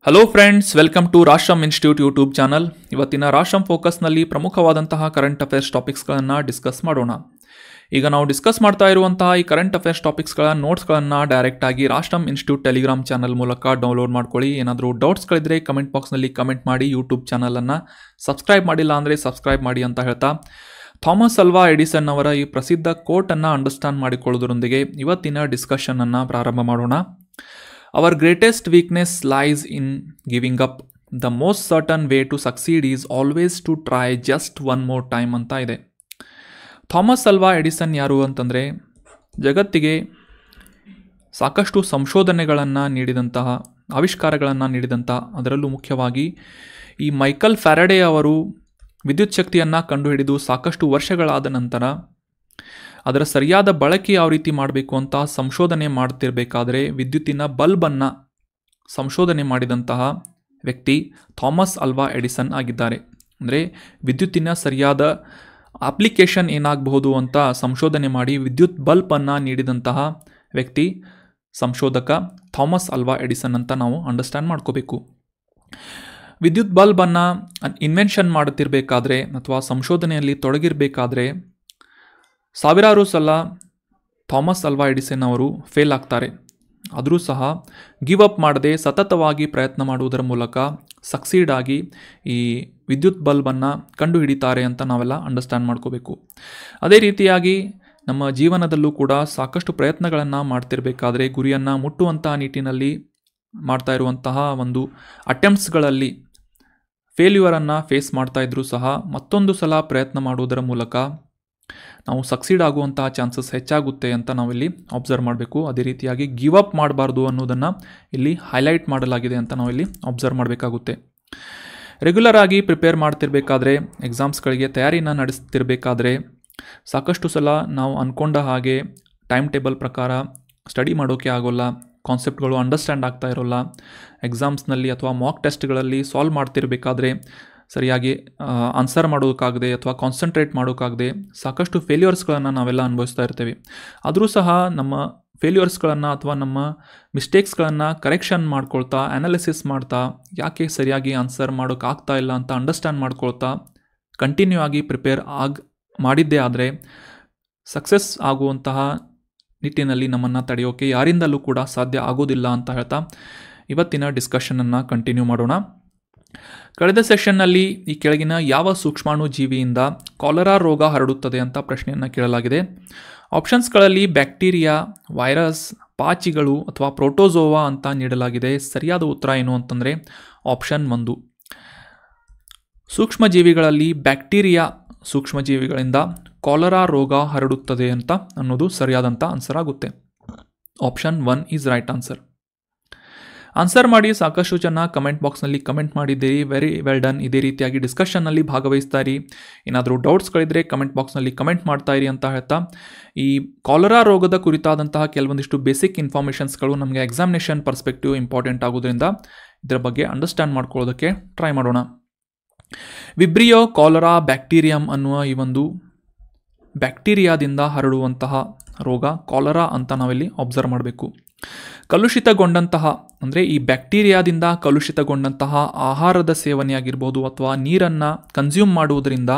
Hello friends, welcome to Rashtram institute YouTube channel. ಇವತ್ತಿನ ರಾಷ್ಟ್ರಂ ಫೋಕಸ್ನಲ್ಲಿ ಪ್ರಮುಖವಾದಂತಹ current affairs ಟಾಪಿಕ್ಸ್ಗಳನ್ನು discuss ಮಾಡೋಣ. ಈಗ ನಾವು ಡಿಸ್ಕಸ್ ಮಾಡ್ತಾ ಇರುವಂತಹ ಈ ಕರೆಂಟ್ ಅಫೇರ್ಸ್ ಟಾಪಿಕ್ಸ್ಗಳ ನೋಟ್ಸ್ಗಳನ್ನು ಡೈರೆಕ್ಟಾಗಿ ರಾಷ್ಟ್ರಂ ಇನ್ಸ್ಟಿಟ್ಯೂಟ್ ಟೆಲಿಗ್ರಾಮ್ ಚಾನಲ್ ಮೂಲಕ ಡೌನ್ಲೋಡ್ ಮಾಡ್ಕೊಳ್ಳಿ. ಏನಾದರೂ ಡೌಟ್ಸ್ಗಳಿದ್ರೆ ಕಮೆಂಟ್ ಬಾಕ್ಸ್ನಲ್ಲಿ ಕಮೆಂಟ್ ಮಾಡಿ. ಯೂಟ್ಯೂಬ್ ಚಾನಲನ್ನು ಸಬ್ಸ್ಕ್ರೈಬ್ ಮಾಡಿಲ್ಲ ಅಂದರೆ ಸಬ್ಸ್ಕ್ರೈಬ್ ಮಾಡಿ ಅಂತ ಹೇಳ್ತಾ, ಥಾಮಸ್ ಅಲ್ವಾ ಎಡಿಸನ್ ಅವರ ಈ ಪ್ರಸಿದ್ಧ ಕೋಟನ್ನು ಅಂಡರ್ಸ್ಟ್ಯಾಂಡ್ ಮಾಡಿಕೊಳ್ಳೋದ್ರೊಂದಿಗೆ ಇವತ್ತಿನ ಡಿಸ್ಕಷನನ್ನು ಪ್ರಾರಂಭ ಮಾಡೋಣ. Our greatest weakness lies in giving up. The most certain way to succeed is always to try just one more time ಅಂತ ಇದೆ. ಥಾಮಸ್ ಅಲ್ವಾ ಎಡಿಸನ್ ಯಾರು ಅಂತಂದರೆ, ಜಗತ್ತಿಗೆ ಸಾಕಷ್ಟು ಸಂಶೋಧನೆಗಳನ್ನು ನೀಡಿದಂತಹ, ಆವಿಷ್ಕಾರಗಳನ್ನು ನೀಡಿದಂತಹ, ಅದರಲ್ಲೂ ಮುಖ್ಯವಾಗಿ ಈ ಮೈಕಲ್ ಫ್ಯಾರಡೆ ಅವರು ವಿದ್ಯುತ್ ಶಕ್ತಿಯನ್ನು ಕಂಡುಹಿಡಿದು ಸಾಕಷ್ಟು ವರ್ಷಗಳಾದ ನಂತರ ಅದರ ಸರಿಯಾದ ಬಳಕೆ ಯಾವ ರೀತಿ ಮಾಡಬೇಕು ಅಂತ ಸಂಶೋಧನೆ ಮಾಡ್ತಿರ್ಬೇಕಾದ್ರೆ ವಿದ್ಯುತ್ತಿನ ಬಲ್ಬನ್ನು ಸಂಶೋಧನೆ ಮಾಡಿದಂತಹ ವ್ಯಕ್ತಿ ಥಾಮಸ್ ಅಲ್ವಾ ಎಡಿಸನ್ ಆಗಿದ್ದಾರೆ. ಅಂದರೆ ವಿದ್ಯುತ್ತಿನ ಸರಿಯಾದ ಅಪ್ಲಿಕೇಶನ್ ಏನಾಗಬಹುದು ಅಂತ ಸಂಶೋಧನೆ ಮಾಡಿ ವಿದ್ಯುತ್ ಬಲ್ಬನ್ನು ನೀಡಿದಂತಹ ವ್ಯಕ್ತಿ ಸಂಶೋಧಕ ಥಾಮಸ್ ಅಲ್ವಾ ಎಡಿಸನ್ ಅಂತ ನಾವು ಅಂಡರ್ಸ್ಟ್ಯಾಂಡ್ ಮಾಡ್ಕೋಬೇಕು. ವಿದ್ಯುತ್ ಬಲ್ಬನ್ನು ಇನ್ವೆನ್ಷನ್ ಮಾಡುತ್ತಿರಬೇಕಾದ್ರೆ ಅಥವಾ ಸಂಶೋಧನೆಯಲ್ಲಿ ತೊಡಗಿರಬೇಕಾದ್ರೆ ಸಾವಿರಾರು ಸಲ ಥಾಮಸ್ ಅಲ್ವಾ ಎಡಿಸನ್ ಅವರು ಫೇಲ್ ಆಗ್ತಾರೆ. ಆದರೂ ಸಹ ಗಿವ್ ಅಪ್ ಮಾಡದೆ ಸತತವಾಗಿ ಪ್ರಯತ್ನ ಮಾಡುವುದರ ಮೂಲಕ ಸಕ್ಸೀಡ್ ಆಗಿ ಈ ವಿದ್ಯುತ್ ಬಲ್ಬನ್ನು ಕಂಡುಹಿಡಿತಾರೆ ಅಂತ ನಾವೆಲ್ಲ ಅಂಡರ್ಸ್ಟ್ಯಾಂಡ್ ಮಾಡ್ಕೋಬೇಕು. ಅದೇ ರೀತಿಯಾಗಿ ನಮ್ಮ ಜೀವನದಲ್ಲೂ ಕೂಡ ಸಾಕಷ್ಟು ಪ್ರಯತ್ನಗಳನ್ನು ಮಾಡ್ತಿರ್ಬೇಕಾದ್ರೆ ಗುರಿಯನ್ನು ಮುಟ್ಟುವಂಥ ನಿಟ್ಟಿನಲ್ಲಿ ಮಾಡ್ತಾ ಇರುವಂತಹ ಒಂದು ಅಟೆಂಪ್ಟ್ಸ್ಗಳಲ್ಲಿ ಫೇಲ್ಯೂರನ್ನು ಫೇಸ್ ಮಾಡ್ತಾ ಇದ್ರೂ ಸಹ ಮತ್ತೊಂದು ಸಲ ಪ್ರಯತ್ನ ಮಾಡುವುದರ ಮೂಲಕ ನಾವು ಸಕ್ಸೀಡ್ ಆಗುವಂತಹ ಚಾನ್ಸಸ್ ಹೆಚ್ಚಾಗುತ್ತೆ ಅಂತ ನಾವಿಲ್ಲಿ ಅಬ್ಸರ್ವ್ ಮಾಡಬೇಕು. ಅದೇ ರೀತಿಯಾಗಿ ಗಿವ್ ಅಪ್ ಮಾಡಬಾರ್ದು ಅನ್ನೋದನ್ನು ಇಲ್ಲಿ ಹೈಲೈಟ್ ಮಾಡಲಾಗಿದೆ ಅಂತ ನಾವಿಲ್ಲಿ ಅಬ್ಸರ್ವ್ ಮಾಡಬೇಕಾಗುತ್ತೆ. ರೆಗ್ಯುಲರ್ ಆಗಿ ಪ್ರಿಪೇರ್ ಮಾಡ್ತಿರ್ಬೇಕಾದ್ರೆ, ಎಕ್ಸಾಮ್ಸ್ಗಳಿಗೆ ತಯಾರಿನ ನಡೆಸ್ತಿರ್ಬೇಕಾದ್ರೆ ಸಾಕಷ್ಟು ಸಲ ನಾವು ಅಂದ್ಕೊಂಡ ಹಾಗೆ ಟೈಮ್ ಟೇಬಲ್ ಪ್ರಕಾರ ಸ್ಟಡಿ ಮಾಡೋಕ್ಕೆ ಆಗೋಲ್ಲ, ಕಾನ್ಸೆಪ್ಟ್ಗಳು ಅಂಡರ್ಸ್ಟ್ಯಾಂಡ್ ಆಗ್ತಾ ಇರೋಲ್ಲ, ಎಕ್ಸಾಮ್ಸ್ನಲ್ಲಿ ಅಥವಾ ಮಾಕ್ ಟೆಸ್ಟ್ಗಳಲ್ಲಿ ಸಾಲ್ವ್ ಮಾಡ್ತಿರ್ಬೇಕಾದ್ರೆ ಸರಿಯಾಗಿ ಆನ್ಸರ್ ಮಾಡೋಕ್ಕಾಗದೆ ಅಥವಾ ಕಾನ್ಸಂಟ್ರೇಟ್ ಮಾಡೋಕ್ಕಾಗದೆ ಸಾಕಷ್ಟು ಫೇಲ್ಯೂರ್ಸ್ಗಳನ್ನು ನಾವೆಲ್ಲ ಅನುಭವಿಸ್ತಾ ಇರ್ತೇವೆ. ಆದರೂ ಸಹ ನಮ್ಮ ಫೇಲ್ಯೂರ್ಸ್ಗಳನ್ನು ಅಥವಾ ನಮ್ಮ ಮಿಸ್ಟೇಕ್ಸ್ಗಳನ್ನು ಕರೆಕ್ಷನ್ ಮಾಡ್ಕೊಳ್ತಾ, ಅನಾಲಿಸಿಸ್ ಮಾಡ್ತಾ, ಯಾಕೆ ಸರಿಯಾಗಿ ಆನ್ಸರ್ ಮಾಡೋಕ್ಕಾಗ್ತಾ ಇಲ್ಲ ಅಂತ ಅಂಡರ್ಸ್ಟ್ಯಾಂಡ್ ಮಾಡ್ಕೊಳ್ತಾ ಕಂಟಿನ್ಯೂ ಆಗಿ ಪ್ರಿಪೇರ್ ಮಾಡಿದ್ದೇ ಆದರೆ ಸಕ್ಸಸ್ ಆಗುವಂತಹ ನಿಟ್ಟಿನಲ್ಲಿ ನಮ್ಮನ್ನು ತಡೆಯೋಕ್ಕೆ ಯಾರಿಂದಲೂ ಕೂಡ ಸಾಧ್ಯ ಆಗೋದಿಲ್ಲ ಅಂತ ಹೇಳ್ತಾ ಇವತ್ತಿನ ಡಿಸ್ಕಷನನ್ನು ಕಂಟಿನ್ಯೂ ಮಾಡೋಣ. ಕಳೆದ ಸೆಷನ್ನಲ್ಲಿ ಈ ಕೆಳಗಿನ ಯಾವ ಸೂಕ್ಷ್ಮಾಣು ಜೀವಿಯಿಂದ ಕಾಲರಾ ರೋಗ ಹರಡುತ್ತದೆ ಅಂತ ಪ್ರಶ್ನೆಯನ್ನು ಕೇಳಲಾಗಿದೆ. ಆಪ್ಷನ್ಸ್ಗಳಲ್ಲಿ ಬ್ಯಾಕ್ಟೀರಿಯಾ, ವೈರಸ್, ಪಾಚಿಗಳು ಅಥವಾ ಪ್ರೋಟೋಜೋವಾ ಅಂತ ನೀಡಲಾಗಿದೆ. ಸರಿಯಾದ ಉತ್ತರ ಏನು ಅಂತಂದರೆ ಆಪ್ಷನ್ 1. ಸೂಕ್ಷ್ಮಜೀವಿಗಳಲ್ಲಿ ಬ್ಯಾಕ್ಟೀರಿಯಾ ಸೂಕ್ಷ್ಮಜೀವಿಗಳಿಂದ ಕಾಲರಾ ರೋಗ ಹರಡುತ್ತದೆ ಅಂತ ಅನ್ನೋದು ಸರಿಯಾದಂಥ ಆನ್ಸರ್ ಆಗುತ್ತೆ. Option 1 is right answer. Answer ಮಾಡಿ ಸಾಕಷ್ಟು ಜನ ಕಮೆಂಟ್ ಬಾಕ್ಸ್ನಲ್ಲಿ ಕಮೆಂಟ್ ಮಾಡಿದ್ದೀರಿ, ವೆರಿ ವೆಲ್ ಡನ್. ಇದೇ ರೀತಿಯಾಗಿ ಡಿಸ್ಕಷನ್ನಲ್ಲಿ ಭಾಗವಹಿಸ್ತಾ ಇರಿ. ಏನಾದರೂ ಡೌಟ್ಸ್ಗಳಿದ್ರೆ ಕಮೆಂಟ್ ಬಾಕ್ಸ್ನಲ್ಲಿ ಕಮೆಂಟ್ ಮಾಡ್ತಾ ಇರಿ ಅಂತ ಹೇಳ್ತಾ, ಈ ಕಾಲರಾ ರೋಗದ ಕುರಿತಾದಂತಹ ಕೆಲವೊಂದಿಷ್ಟು ಬೇಸಿಕ್ ಇನ್ಫಾರ್ಮೇಷನ್ಸ್ಗಳು ನಮಗೆ ಎಕ್ಸಾಮಿನೇಷನ್ ಪರ್ಸ್ಪೆಕ್ಟಿವ್ ಇಂಪಾರ್ಟೆಂಟ್ ಆಗೋದ್ರಿಂದ ಇದರ ಬಗ್ಗೆ ಅಂಡರ್ಸ್ಟ್ಯಾಂಡ್ ಮಾಡ್ಕೊಳ್ಳೋದಕ್ಕೆ ಟ್ರೈ ಮಾಡೋಣ. ವಿಬ್ರಿಯೋ ಕಾಲರಾ ಬ್ಯಾಕ್ಟೀರಿಯಂ ಅನ್ನುವ ಈ ಒಂದು ಬ್ಯಾಕ್ಟೀರಿಯಾದಿಂದ ಹರಡುವಂತಹ ರೋಗ ಕಾಲರಾ ಅಂತ ನಾವಿಲ್ಲಿ ಅಬ್ಸರ್ವ್ ಮಾಡಬೇಕು. ಕಲುಷಿತಗೊಂಡಂತಹ ಅಂದರೆ ಈ ಬ್ಯಾಕ್ಟೀರಿಯಾದಿಂದ ಕಲುಷಿತಗೊಂಡಂತಹ ಆಹಾರದ ಸೇವನೆಯಾಗಿರ್ಬೋದು ಅಥವಾ ನೀರನ್ನು ಕನ್ಸ್ಯೂಮ್ ಮಾಡುವುದರಿಂದ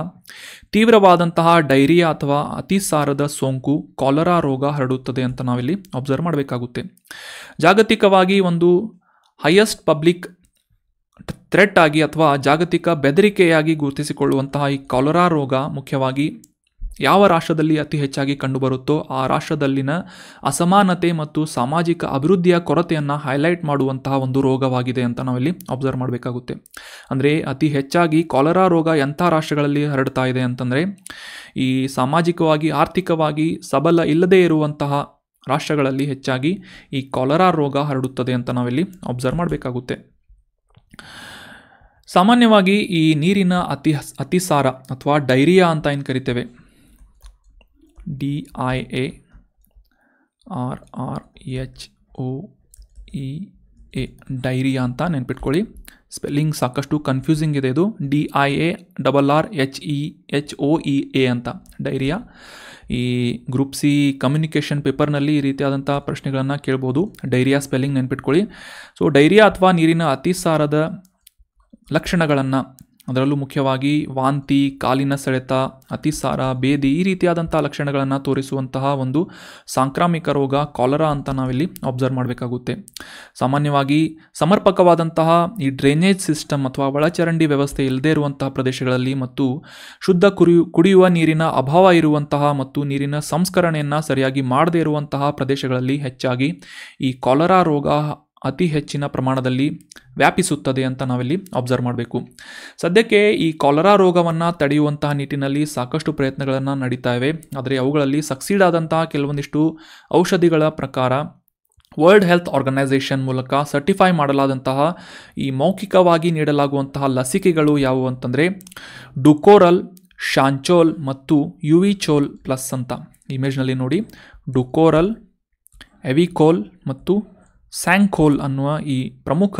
ತೀವ್ರವಾದಂತಹ ಡೈರಿಯಾ ಅಥವಾ ಅತಿಸಾರದ ಸೋಂಕು ಕಾಲರಾ ರೋಗ ಹರಡುತ್ತದೆ ಅಂತ ನಾವಿಲ್ಲಿ ಅಬ್ಸರ್ವ್ ಮಾಡಬೇಕಾಗುತ್ತೆ. ಜಾಗತಿಕವಾಗಿ ಒಂದು ಹೈಯೆಸ್ಟ್ ಪಬ್ಲಿಕ್ ಥ್ರೆಟ್ ಆಗಿ ಅಥವಾ ಜಾಗತಿಕ ಬೆದರಿಕೆಯಾಗಿ ಗುರುತಿಸಿಕೊಳ್ಳುವಂತಹ ಈ ಕಾಲರಾ ರೋಗ ಮುಖ್ಯವಾಗಿ ಯಾವ ರಾಷ್ಟ್ರದಲ್ಲಿ ಅತಿ ಹೆಚ್ಚಾಗಿ ಕಂಡುಬರುತ್ತೋ ಆ ರಾಷ್ಟ್ರದಲ್ಲಿನ ಅಸಮಾನತೆ ಮತ್ತು ಸಾಮಾಜಿಕ ಅಭಿವೃದ್ಧಿಯ ಕೊರತೆಯನ್ನು ಹೈಲೈಟ್ ಮಾಡುವಂತಹ ಒಂದು ರೋಗವಾಗಿದೆ ಅಂತ ನಾವಿಲ್ಲಿ ಅಬ್ಸರ್ವ್ ಮಾಡಬೇಕಾಗುತ್ತೆ. ಅಂದರೆ ಅತಿ ಹೆಚ್ಚಾಗಿ ಕಾಲರಾ ರೋಗ ಎಂಥ ರಾಷ್ಟ್ರಗಳಲ್ಲಿ ಹರಡ್ತಾ ಇದೆ ಅಂತಂದರೆ ಈ ಸಾಮಾಜಿಕವಾಗಿ ಆರ್ಥಿಕವಾಗಿ ಸಬಲ ಇಲ್ಲದೇ ಇರುವಂತಹ ರಾಷ್ಟ್ರಗಳಲ್ಲಿ ಹೆಚ್ಚಾಗಿ ಈ ಕಾಲರಾ ರೋಗ ಹರಡುತ್ತದೆ ಅಂತ ನಾವಿಲ್ಲಿ ಅಬ್ಸರ್ವ್ ಮಾಡಬೇಕಾಗುತ್ತೆ. ಸಾಮಾನ್ಯವಾಗಿ ಈ ನೀರಿನ ಅತಿಸಾರ ಅಥವಾ ಡೈರಿಯಾ ಅಂತ ಏನು ಕರಿತೇವೆ, DIARRHOEA ಡೈರಿಯಾ ಅಂತ ನೆನ್ಪಿಟ್ಕೊಳ್ಳಿ. ಸ್ಪೆಲ್ಲಿಂಗ್ ಸಾಕಷ್ಟು ಕನ್ಫ್ಯೂಸಿಂಗ್ ಇದೆ. ಇದು DIARRHEHOEA ಅಂತ ಡೈರಿಯಾ. ಈ ಗ್ರೂಪ್ ಸಿ ಕಮ್ಯುನಿಕೇಷನ್ ಪೇಪರ್ನಲ್ಲಿ ಈ ರೀತಿಯಾದಂಥ ಪ್ರಶ್ನೆಗಳನ್ನು ಕೇಳ್ಬೋದು. ಡೈರಿಯಾ ಸ್ಪೆಲ್ಲಿಂಗ್ ನೆನ್ಪಿಟ್ಕೊಳ್ಳಿ. ಸೊ ಡೈರಿಯಾ ಅಥವಾ ನೀರಿನ ಅತಿಸಾರದ ಲಕ್ಷಣಗಳನ್ನು, ಅದರಲ್ಲೂ ಮುಖ್ಯವಾಗಿ ವಾಂತಿ, ಕಾಲಿನ ಸೆಳೆತ, ಅತಿಸಾರ, ಬೇದಿ ಈ ರೀತಿಯಾದಂಥ ಲಕ್ಷಣಗಳನ್ನು ತೋರಿಸುವಂತಹ ಒಂದು ಸಾಂಕ್ರಾಮಿಕ ರೋಗ ಕಾಲರಾ ಅಂತ ನಾವಿಲ್ಲಿ ಅಬ್ಸರ್ವ್ ಮಾಡಬೇಕಾಗುತ್ತೆ. ಸಾಮಾನ್ಯವಾಗಿ ಸಮರ್ಪಕವಾದಂತಹ ಈ ಡ್ರೈನೇಜ್ ಸಿಸ್ಟಮ್ ಅಥವಾ ಒಳಚರಂಡಿ ವ್ಯವಸ್ಥೆ ಇಲ್ಲದೇ ಇರುವಂತಹ ಪ್ರದೇಶಗಳಲ್ಲಿ ಮತ್ತು ಶುದ್ಧ ಕುಡಿಯುವ ನೀರಿನ ಅಭಾವ ಇರುವಂತಹ ಮತ್ತು ನೀರಿನ ಸಂಸ್ಕರಣೆಯನ್ನು ಸರಿಯಾಗಿ ಮಾಡದೇ ಇರುವಂತಹ ಪ್ರದೇಶಗಳಲ್ಲಿ ಹೆಚ್ಚಾಗಿ ಈ ಕಾಲರಾ ರೋಗ ಅತಿ ಹೆಚ್ಚಿನ ಪ್ರಮಾಣದಲ್ಲಿ ವ್ಯಾಪಿಸುತ್ತದೆ ಅಂತ ನಾವಿಲ್ಲಿ ಅಬ್ಸರ್ವ್ ಮಾಡಬೇಕು. ಸದ್ಯಕ್ಕೆ ಈ ಕಾಲರಾ ರೋಗವನ್ನು ತಡೆಯುವಂತಹ ನಿಟ್ಟಿನಲ್ಲಿ ಸಾಕಷ್ಟು ಪ್ರಯತ್ನಗಳನ್ನು ನಡೀತಾ ಇವೆ. ಆದರೆ ಅವುಗಳಲ್ಲಿ ಸಕ್ಸೀಡ್ ಆದಂತಹ ಕೆಲವೊಂದಿಷ್ಟು ಔಷಧಿಗಳ ಪ್ರಕಾರ ವರ್ಲ್ಡ್ ಹೆಲ್ತ್ ಆರ್ಗನೈಸೇಷನ್ ಮೂಲಕ ಸರ್ಟಿಫೈ ಮಾಡಲಾದಂತಹ ಈ ಮೌಖಿಕವಾಗಿ ನೀಡಲಾಗುವಂತಹ ಲಸಿಕೆಗಳು ಯಾವುವು ಅಂತಂದರೆ ಡುಕೋರಲ್, ಶಾಂಚೋಲ್ ಮತ್ತು ಯುವಿಚೋಲ್ ಪ್ಲಸ್ ಅಂತ ಇಮೇಜ್ನಲ್ಲಿ ನೋಡಿ. ಡುಕೋರಲ್, ಎವಿಕೋಲ್ ಮತ್ತು ಸ್ಯಾಂಕೋಲ್ ಅನ್ನುವ ಈ ಪ್ರಮುಖ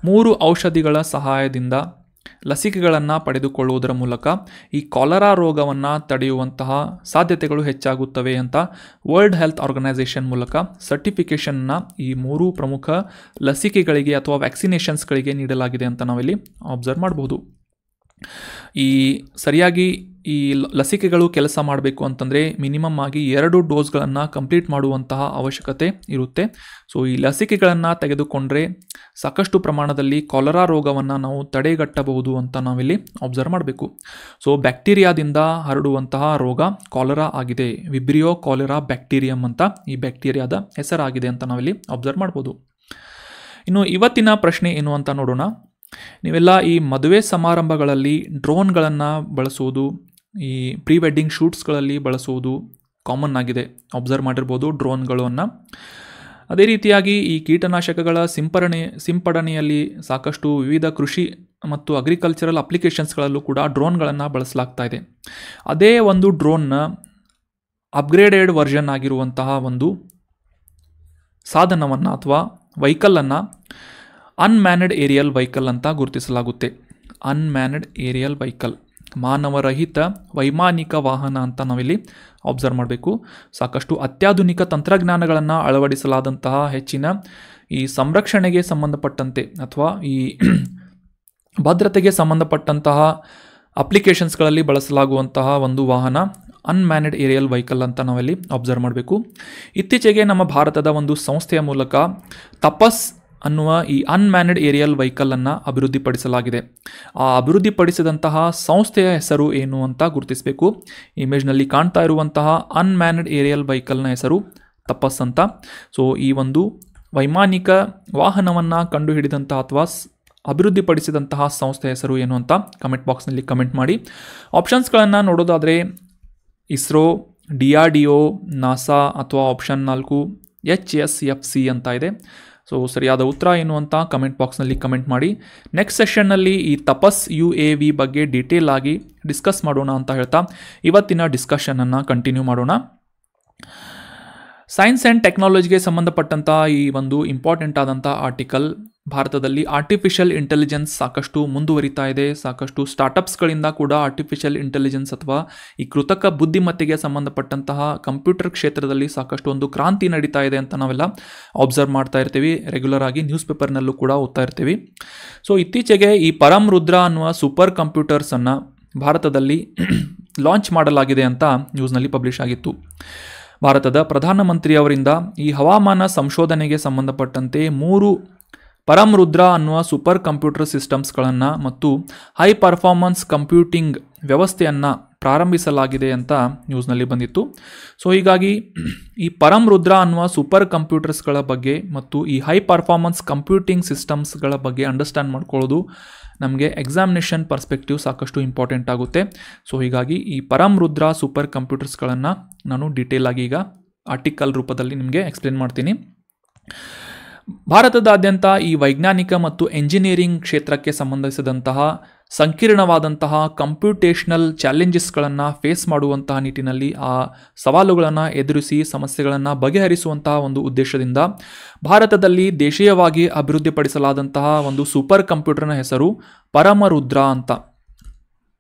3 ಔಷಧಿಗಳ ಸಹಾಯದಿಂದ ಲಸಿಕೆಗಳನ್ನು ಪಡೆದುಕೊಳ್ಳುವುದರ ಮೂಲಕ ಈ ಕಾಲರಾ ರೋಗವನ್ನು ತಡೆಯುವಂತಹ ಸಾಧ್ಯತೆಗಳು ಹೆಚ್ಚಾಗುತ್ತವೆ ಅಂತ ವರ್ಲ್ಡ್ ಹೆಲ್ತ್ ಆರ್ಗನೈಸೇಷನ್ ಮೂಲಕ ಸರ್ಟಿಫಿಕೇಷನ್ನ ಈ 3 ಪ್ರಮುಖ ಲಸಿಕೆಗಳಿಗೆ ಅಥವಾ ವ್ಯಾಕ್ಸಿನೇಷನ್ಸ್ಗಳಿಗೆ ನೀಡಲಾಗಿದೆ ಅಂತ ನಾವಿಲ್ಲಿ ಅಬ್ಸರ್ವ್ ಮಾಡಬಹುದು. ಈ ಸರಿಯಾಗಿ ಈ ಲಸಿಕೆಗಳು ಕೆಲಸ ಮಾಡಬೇಕು ಅಂತಂದರೆ ಮಿನಿಮಮ್ ಆಗಿ 2 ಡೋಸ್ಗಳನ್ನು ಕಂಪ್ಲೀಟ್ ಮಾಡುವಂತಹ ಅವಶ್ಯಕತೆ ಇರುತ್ತೆ. ಸೊ ಈ ಲಸಿಕೆಗಳನ್ನು ತೆಗೆದುಕೊಂಡ್ರೆ ಸಾಕಷ್ಟು ಪ್ರಮಾಣದಲ್ಲಿ ಕಾಲರಾ ರೋಗವನ್ನು ನಾವು ತಡೆಗಟ್ಟಬಹುದು ಅಂತ ನಾವಿಲ್ಲಿ ಅಬ್ಸರ್ವ್ ಮಾಡಬೇಕು. ಸೊ ಬ್ಯಾಕ್ಟೀರಿಯಾದಿಂದ ಹರಡುವಂತಹ ರೋಗ ಕಾಲರಾ ಆಗಿದೆ. ವಿಬ್ರಿಯೋ ಕಾಲರಾ ಬ್ಯಾಕ್ಟೀರಿಯಂ ಅಂತ ಈ ಬ್ಯಾಕ್ಟೀರಿಯಾದ ಹೆಸರಾಗಿದೆ ಅಂತ ನಾವಿಲ್ಲಿ ಅಬ್ಸರ್ವ್ ಮಾಡ್ಬೋದು. ಇನ್ನು ಇವತ್ತಿನ ಪ್ರಶ್ನೆ ಏನು ಅಂತ ನೋಡೋಣ. ನೀವೆಲ್ಲ ಈ ಮದುವೆ ಸಮಾರಂಭಗಳಲ್ಲಿ ಡ್ರೋನ್ಗಳನ್ನು ಬಳಸುವುದು, ಈ ಪ್ರೀ ವೆಡ್ಡಿಂಗ್ ಶೂಟ್ಸ್ಗಳಲ್ಲಿ ಬಳಸುವುದು ಕಾಮನ್ ಆಗಿದೆ, ಅಬ್ಸರ್ವ್ ಮಾಡಿರ್ಬೋದು ಡ್ರೋನ್ಗಳನ್ನು. ಅದೇ ರೀತಿಯಾಗಿ ಈ ಕೀಟನಾಶಕಗಳ ಸಿಂಪಡಣೆಯಲ್ಲಿ ಸಾಕಷ್ಟು ವಿವಿಧ ಕೃಷಿ ಮತ್ತು ಅಗ್ರಿಕಲ್ಚರಲ್ ಅಪ್ಲಿಕೇಶನ್ಸ್ಗಳಲ್ಲೂ ಕೂಡ ಡ್ರೋನ್ಗಳನ್ನು ಬಳಸಲಾಗ್ತಾ ಇದೆ. ಅದೇ ಒಂದು ಡ್ರೋನ್ನ ಅಪ್ಗ್ರೇಡೆಡ್ ವರ್ಷನ್ ಆಗಿರುವಂತಹ ಒಂದು ಸಾಧನವನ್ನು ಅಥವಾ ವೆಹಿಕಲನ್ನು ಅನ್ಮ್ಯಾನ್ಡ್ ಏರಿಯಲ್ ವೆಹಿಕಲ್ ಅಂತ ಗುರುತಿಸಲಾಗುತ್ತೆ. ಅನ್ಮ್ಯಾನ್ಡ್ ಏರಿಯಲ್ ವೆಹಿಕಲ್, ಮಾನವರಹಿತ ವೈಮಾನಿಕ ವಾಹನ ಅಂತ ನಾವಿಲ್ಲಿ ಅಬ್ಸರ್ವ್ ಮಾಡಬೇಕು. ಸಾಕಷ್ಟು ಅತ್ಯಾಧುನಿಕ ತಂತ್ರಜ್ಞಾನಗಳನ್ನು ಅಳವಡಿಸಲಾದಂತಹ ಹೆಚ್ಚಿನ ಈ ಸಂರಕ್ಷಣೆಗೆ ಸಂಬಂಧಪಟ್ಟಂತೆ ಅಥವಾ ಈ ಭದ್ರತೆಗೆ ಸಂಬಂಧಪಟ್ಟಂತಹ ಅಪ್ಲಿಕೇಶನ್ಸ್ಗಳಲ್ಲಿ ಬಳಸಲಾಗುವಂತಹ ಒಂದು ವಾಹನ ಅನ್ಮ್ಯಾನ್ಡ್ ಏರಿಯಲ್ ವೆಹಿಕಲ್ ಅಂತ ನಾವಿಲ್ಲಿ ಅಬ್ಸರ್ವ್ ಮಾಡಬೇಕು. ಇತ್ತೀಚೆಗೆ ನಮ್ಮ ಭಾರತದ ಒಂದು ಸಂಸ್ಥೆಯ ಮೂಲಕ ತಪಸ್ ಅನ್ನುವ ಈ ಅನ್ಮ್ಯಾನ್ಡ್ ಏರಿಯಲ್ ವೆಹಿಕಲನ್ನು ಅಭಿವೃದ್ಧಿಪಡಿಸಲಾಗಿದೆ. ಆ ಅಭಿವೃದ್ಧಿಪಡಿಸಿದಂತಹ ಸಂಸ್ಥೆಯ ಹೆಸರು ಏನು ಅಂತ ಗುರುತಿಸಬೇಕು. ಇಮೇಜ್ನಲ್ಲಿ ಕಾಣ್ತಾ ಇರುವಂತಹ ಅನ್ಮ್ಯಾನ್ಡ್ ಏರಿಯಲ್ ವೆಹಿಕಲ್ನ ಹೆಸರು ತಪಸ್ ಅಂತ. ಸೊ ಈ ಒಂದು ವೈಮಾನಿಕ ವಾಹನವನ್ನು ಕಂಡುಹಿಡಿದಂತಹ ಅಥವಾ ಅಭಿವೃದ್ಧಿಪಡಿಸಿದಂತಹ ಸಂಸ್ಥೆಯ ಹೆಸರು ಏನು ಅಂತ ಕಮೆಂಟ್ ಬಾಕ್ಸ್ನಲ್ಲಿ ಕಮೆಂಟ್ ಮಾಡಿ. ಆಪ್ಷನ್ಸ್ಗಳನ್ನು ನೋಡೋದಾದರೆ ಇಸ್ರೋ, DRDO, ನಾಸಾ ಅಥವಾ ಆಪ್ಷನ್ 4 HSFC ಅಂತ ಇದೆ. ಸೊ ಸರಿಯಾದ ಉತ್ತರ ಏನು ಅಂತ ಕಮೆಂಟ್ ಬಾಕ್ಸ್ನಲ್ಲಿ ಕಮೆಂಟ್ ಮಾಡಿ. ನೆಕ್ಸ್ಟ್ ಸೆಷನ್ನಲ್ಲಿ ಈ ತಪಸ್ UAV ಬಗ್ಗೆ ಡೀಟೇಲ್ ಆಗಿ ಡಿಸ್ಕಸ್ ಮಾಡೋಣ ಅಂತ ಹೇಳ್ತಾ ಇವತ್ತಿನ ಡಿಸ್ಕಷನನ್ನು ಕಂಟಿನ್ಯೂ ಮಾಡೋಣ. ಸೈನ್ಸ್ ಆ್ಯಂಡ್ ಟೆಕ್ನಾಲಜಿಗೆ ಸಂಬಂಧಪಟ್ಟಂಥ ಈ ಒಂದು ಇಂಪಾರ್ಟೆಂಟ್ ಆದಂಥ ಆರ್ಟಿಕಲ್, ಭಾರತದಲ್ಲಿ ಆರ್ಟಿಫಿಷಿಯಲ್ ಇಂಟೆಲಿಜೆನ್ಸ್ ಸಾಕಷ್ಟು ಮುಂದುವರಿತಾ ಇದೆ. ಸಾಕಷ್ಟು ಸ್ಟಾರ್ಟಪ್ಸ್ಗಳಿಂದ ಕೂಡ ಆರ್ಟಿಫಿಷಿಯಲ್ ಇಂಟೆಲಿಜೆನ್ಸ್ ಅಥವಾ ಈ ಕೃತಕ ಬುದ್ಧಿಮತ್ತೆಗೆ ಸಂಬಂಧಪಟ್ಟಂತಹ ಕಂಪ್ಯೂಟರ್ ಕ್ಷೇತ್ರದಲ್ಲಿ ಸಾಕಷ್ಟು ಒಂದು ಕ್ರಾಂತಿ ನಡೀತಾ ಇದೆ ಅಂತ ನಾವೆಲ್ಲ ಅಬ್ಸರ್ವ್ ಮಾಡ್ತಾ ಇರ್ತೀವಿ. ರೆಗ್ಯುಲರ್ ಆಗಿ ನ್ಯೂಸ್ ಪೇಪರ್ನಲ್ಲೂ ಕೂಡ ಓದ್ತಾ ಇರ್ತೀವಿ. ಸೊ ಇತ್ತೀಚೆಗೆ ಈ ಪರಂ ರುದ್ರ ಅನ್ನುವ ಸೂಪರ್ ಕಂಪ್ಯೂಟರ್ಸನ್ನು ಭಾರತದಲ್ಲಿ ಲಾಂಚ್ ಮಾಡಲಾಗಿದೆ ಅಂತ ನ್ಯೂಸ್ನಲ್ಲಿ ಪಬ್ಲಿಷ್ ಆಗಿತ್ತು. ಭಾರತದ ಪ್ರಧಾನಮಂತ್ರಿಯವರಿಂದ ಈ ಹವಾಮಾನ ಸಂಶೋಧನೆಗೆ ಸಂಬಂಧಪಟ್ಟಂತೆ 3 ಪರಂ ರುದ್ರ ಅನ್ನುವ ಸೂಪರ್ ಕಂಪ್ಯೂಟರ್ ಸಿಸ್ಟಮ್ಸ್ಗಳನ್ನು ಮತ್ತು ಹೈ ಪರ್ಫಾರ್ಮೆನ್ಸ್ ಕಂಪ್ಯೂಟಿಂಗ್ ವ್ಯವಸ್ಥೆಯನ್ನು ಪ್ರಾರಂಭಿಸಲಾಗಿದೆ ಅಂತ ನ್ಯೂಸ್ನಲ್ಲಿ ಬಂದಿತ್ತು. ಸೊ ಹೀಗಾಗಿ ಈ ಪರಂ ರುದ್ರ ಅನ್ನುವ ಸೂಪರ್ ಕಂಪ್ಯೂಟರ್ಸ್ಗಳ ಬಗ್ಗೆ ಮತ್ತು ಈ ಹೈ ಪರ್ಫಾರ್ಮೆನ್ಸ್ ಕಂಪ್ಯೂಟಿಂಗ್ ಸಿಸ್ಟಮ್ಸ್ಗಳ ಬಗ್ಗೆ ಅಂಡರ್ಸ್ಟ್ಯಾಂಡ್ ಮಾಡ್ಕೊಳ್ಳೋದು ನಮಗೆ ಎಕ್ಸಾಮಿನೇಷನ್ ಪರ್ಸ್ಪೆಕ್ಟಿವ್ ಸಾಕಷ್ಟು ಇಂಪಾರ್ಟೆಂಟ್ ಆಗುತ್ತೆ. ಸೊ ಹೀಗಾಗಿ ಈ ಪರಂ ರುದ್ರ ಸೂಪರ್ ಕಂಪ್ಯೂಟರ್ಸ್ಗಳನ್ನು ನಾನು ಡೀಟೇಲ್ ಆಗಿ ಈಗ ಆರ್ಟಿಕಲ್ ರೂಪದಲ್ಲಿ ನಿಮಗೆ ಎಕ್ಸ್ಪ್ಲೇನ್ ಮಾಡ್ತೀನಿ. ಭಾರತದಾದ್ಯಂತ ಈ ವೈಜ್ಞಾನಿಕ ಮತ್ತು ಎಂಜಿನಿಯರಿಂಗ್ ಕ್ಷೇತ್ರಕ್ಕೆ ಸಂಬಂಧಿಸಿದಂತಹ ಸಂಕೀರ್ಣವಾದಂತಹ ಕಂಪ್ಯೂಟೇಷನಲ್ ಚಾಲೆಂಜಸ್ಗಳನ್ನು ಫೇಸ್ ಮಾಡುವಂತಹ ನಿಟ್ಟಿನಲ್ಲಿ ಆ ಸವಾಲುಗಳನ್ನು ಎದುರಿಸಿ ಸಮಸ್ಯೆಗಳನ್ನು ಬಗೆಹರಿಸುವಂತಹ ಒಂದು ಉದ್ದೇಶದಿಂದ ಭಾರತದಲ್ಲಿ ದೇಶೀಯವಾಗಿ ಅಭಿವೃದ್ಧಿಪಡಿಸಲಾದಂತಹ ಒಂದು ಸೂಪರ್ ಕಂಪ್ಯೂಟರ್ನ ಹೆಸರು ಪರಮರುದ್ರ ಅಂತ.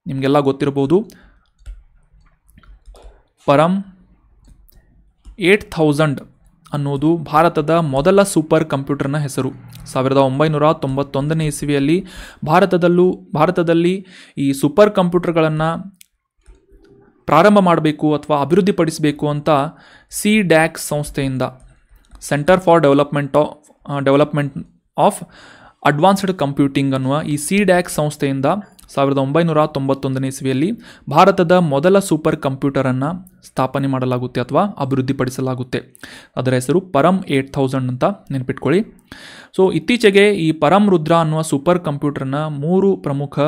ನಿಮಗೆಲ್ಲ ಗೊತ್ತಿರಬಹುದು. ಪರಮ್ 8000 ಅನ್ನೋದು ಭಾರತದ ಮೊದಲ ಸೂಪರ್ ಕಂಪ್ಯೂಟರ್ನ ಹೆಸರು. 1991ನೇ ಇಸವಿಯಲ್ಲಿ ಭಾರತದಲ್ಲಿ ಈ ಸೂಪರ್ ಕಂಪ್ಯೂಟರ್ಗಳನ್ನು ಪ್ರಾರಂಭ ಮಾಡಬೇಕು ಅಥವಾ ಅಭಿವೃದ್ಧಿಪಡಿಸಬೇಕು ಅಂತ CDAC ಸಂಸ್ಥೆಯಿಂದ, centre for Development of Advanced computing ಅನ್ನುವ ಈ CDAC ಸಂಸ್ಥೆಯಿಂದ 1991ನೇ ಇಸವಿಯಲ್ಲಿ ಭಾರತದ ಮೊದಲ ಸೂಪರ್ ಕಂಪ್ಯೂಟರನ್ನು ಸ್ಥಾಪನೆ ಮಾಡಲಾಗುತ್ತೆ ಅಥವಾ ಅಭಿವೃದ್ಧಿಪಡಿಸಲಾಗುತ್ತೆ. ಅದರ ಹೆಸರು ಪರಮ್ 8000 ಅಂತ ನೆನಪಿಟ್ಕೊಳ್ಳಿ. ಸೊ ಇತ್ತೀಚೆಗೆ ಈ ಪರಮ್ ರುದ್ರ ಅನ್ನುವ ಸೂಪರ್ ಕಂಪ್ಯೂಟರ್ನ 3 ಪ್ರಮುಖ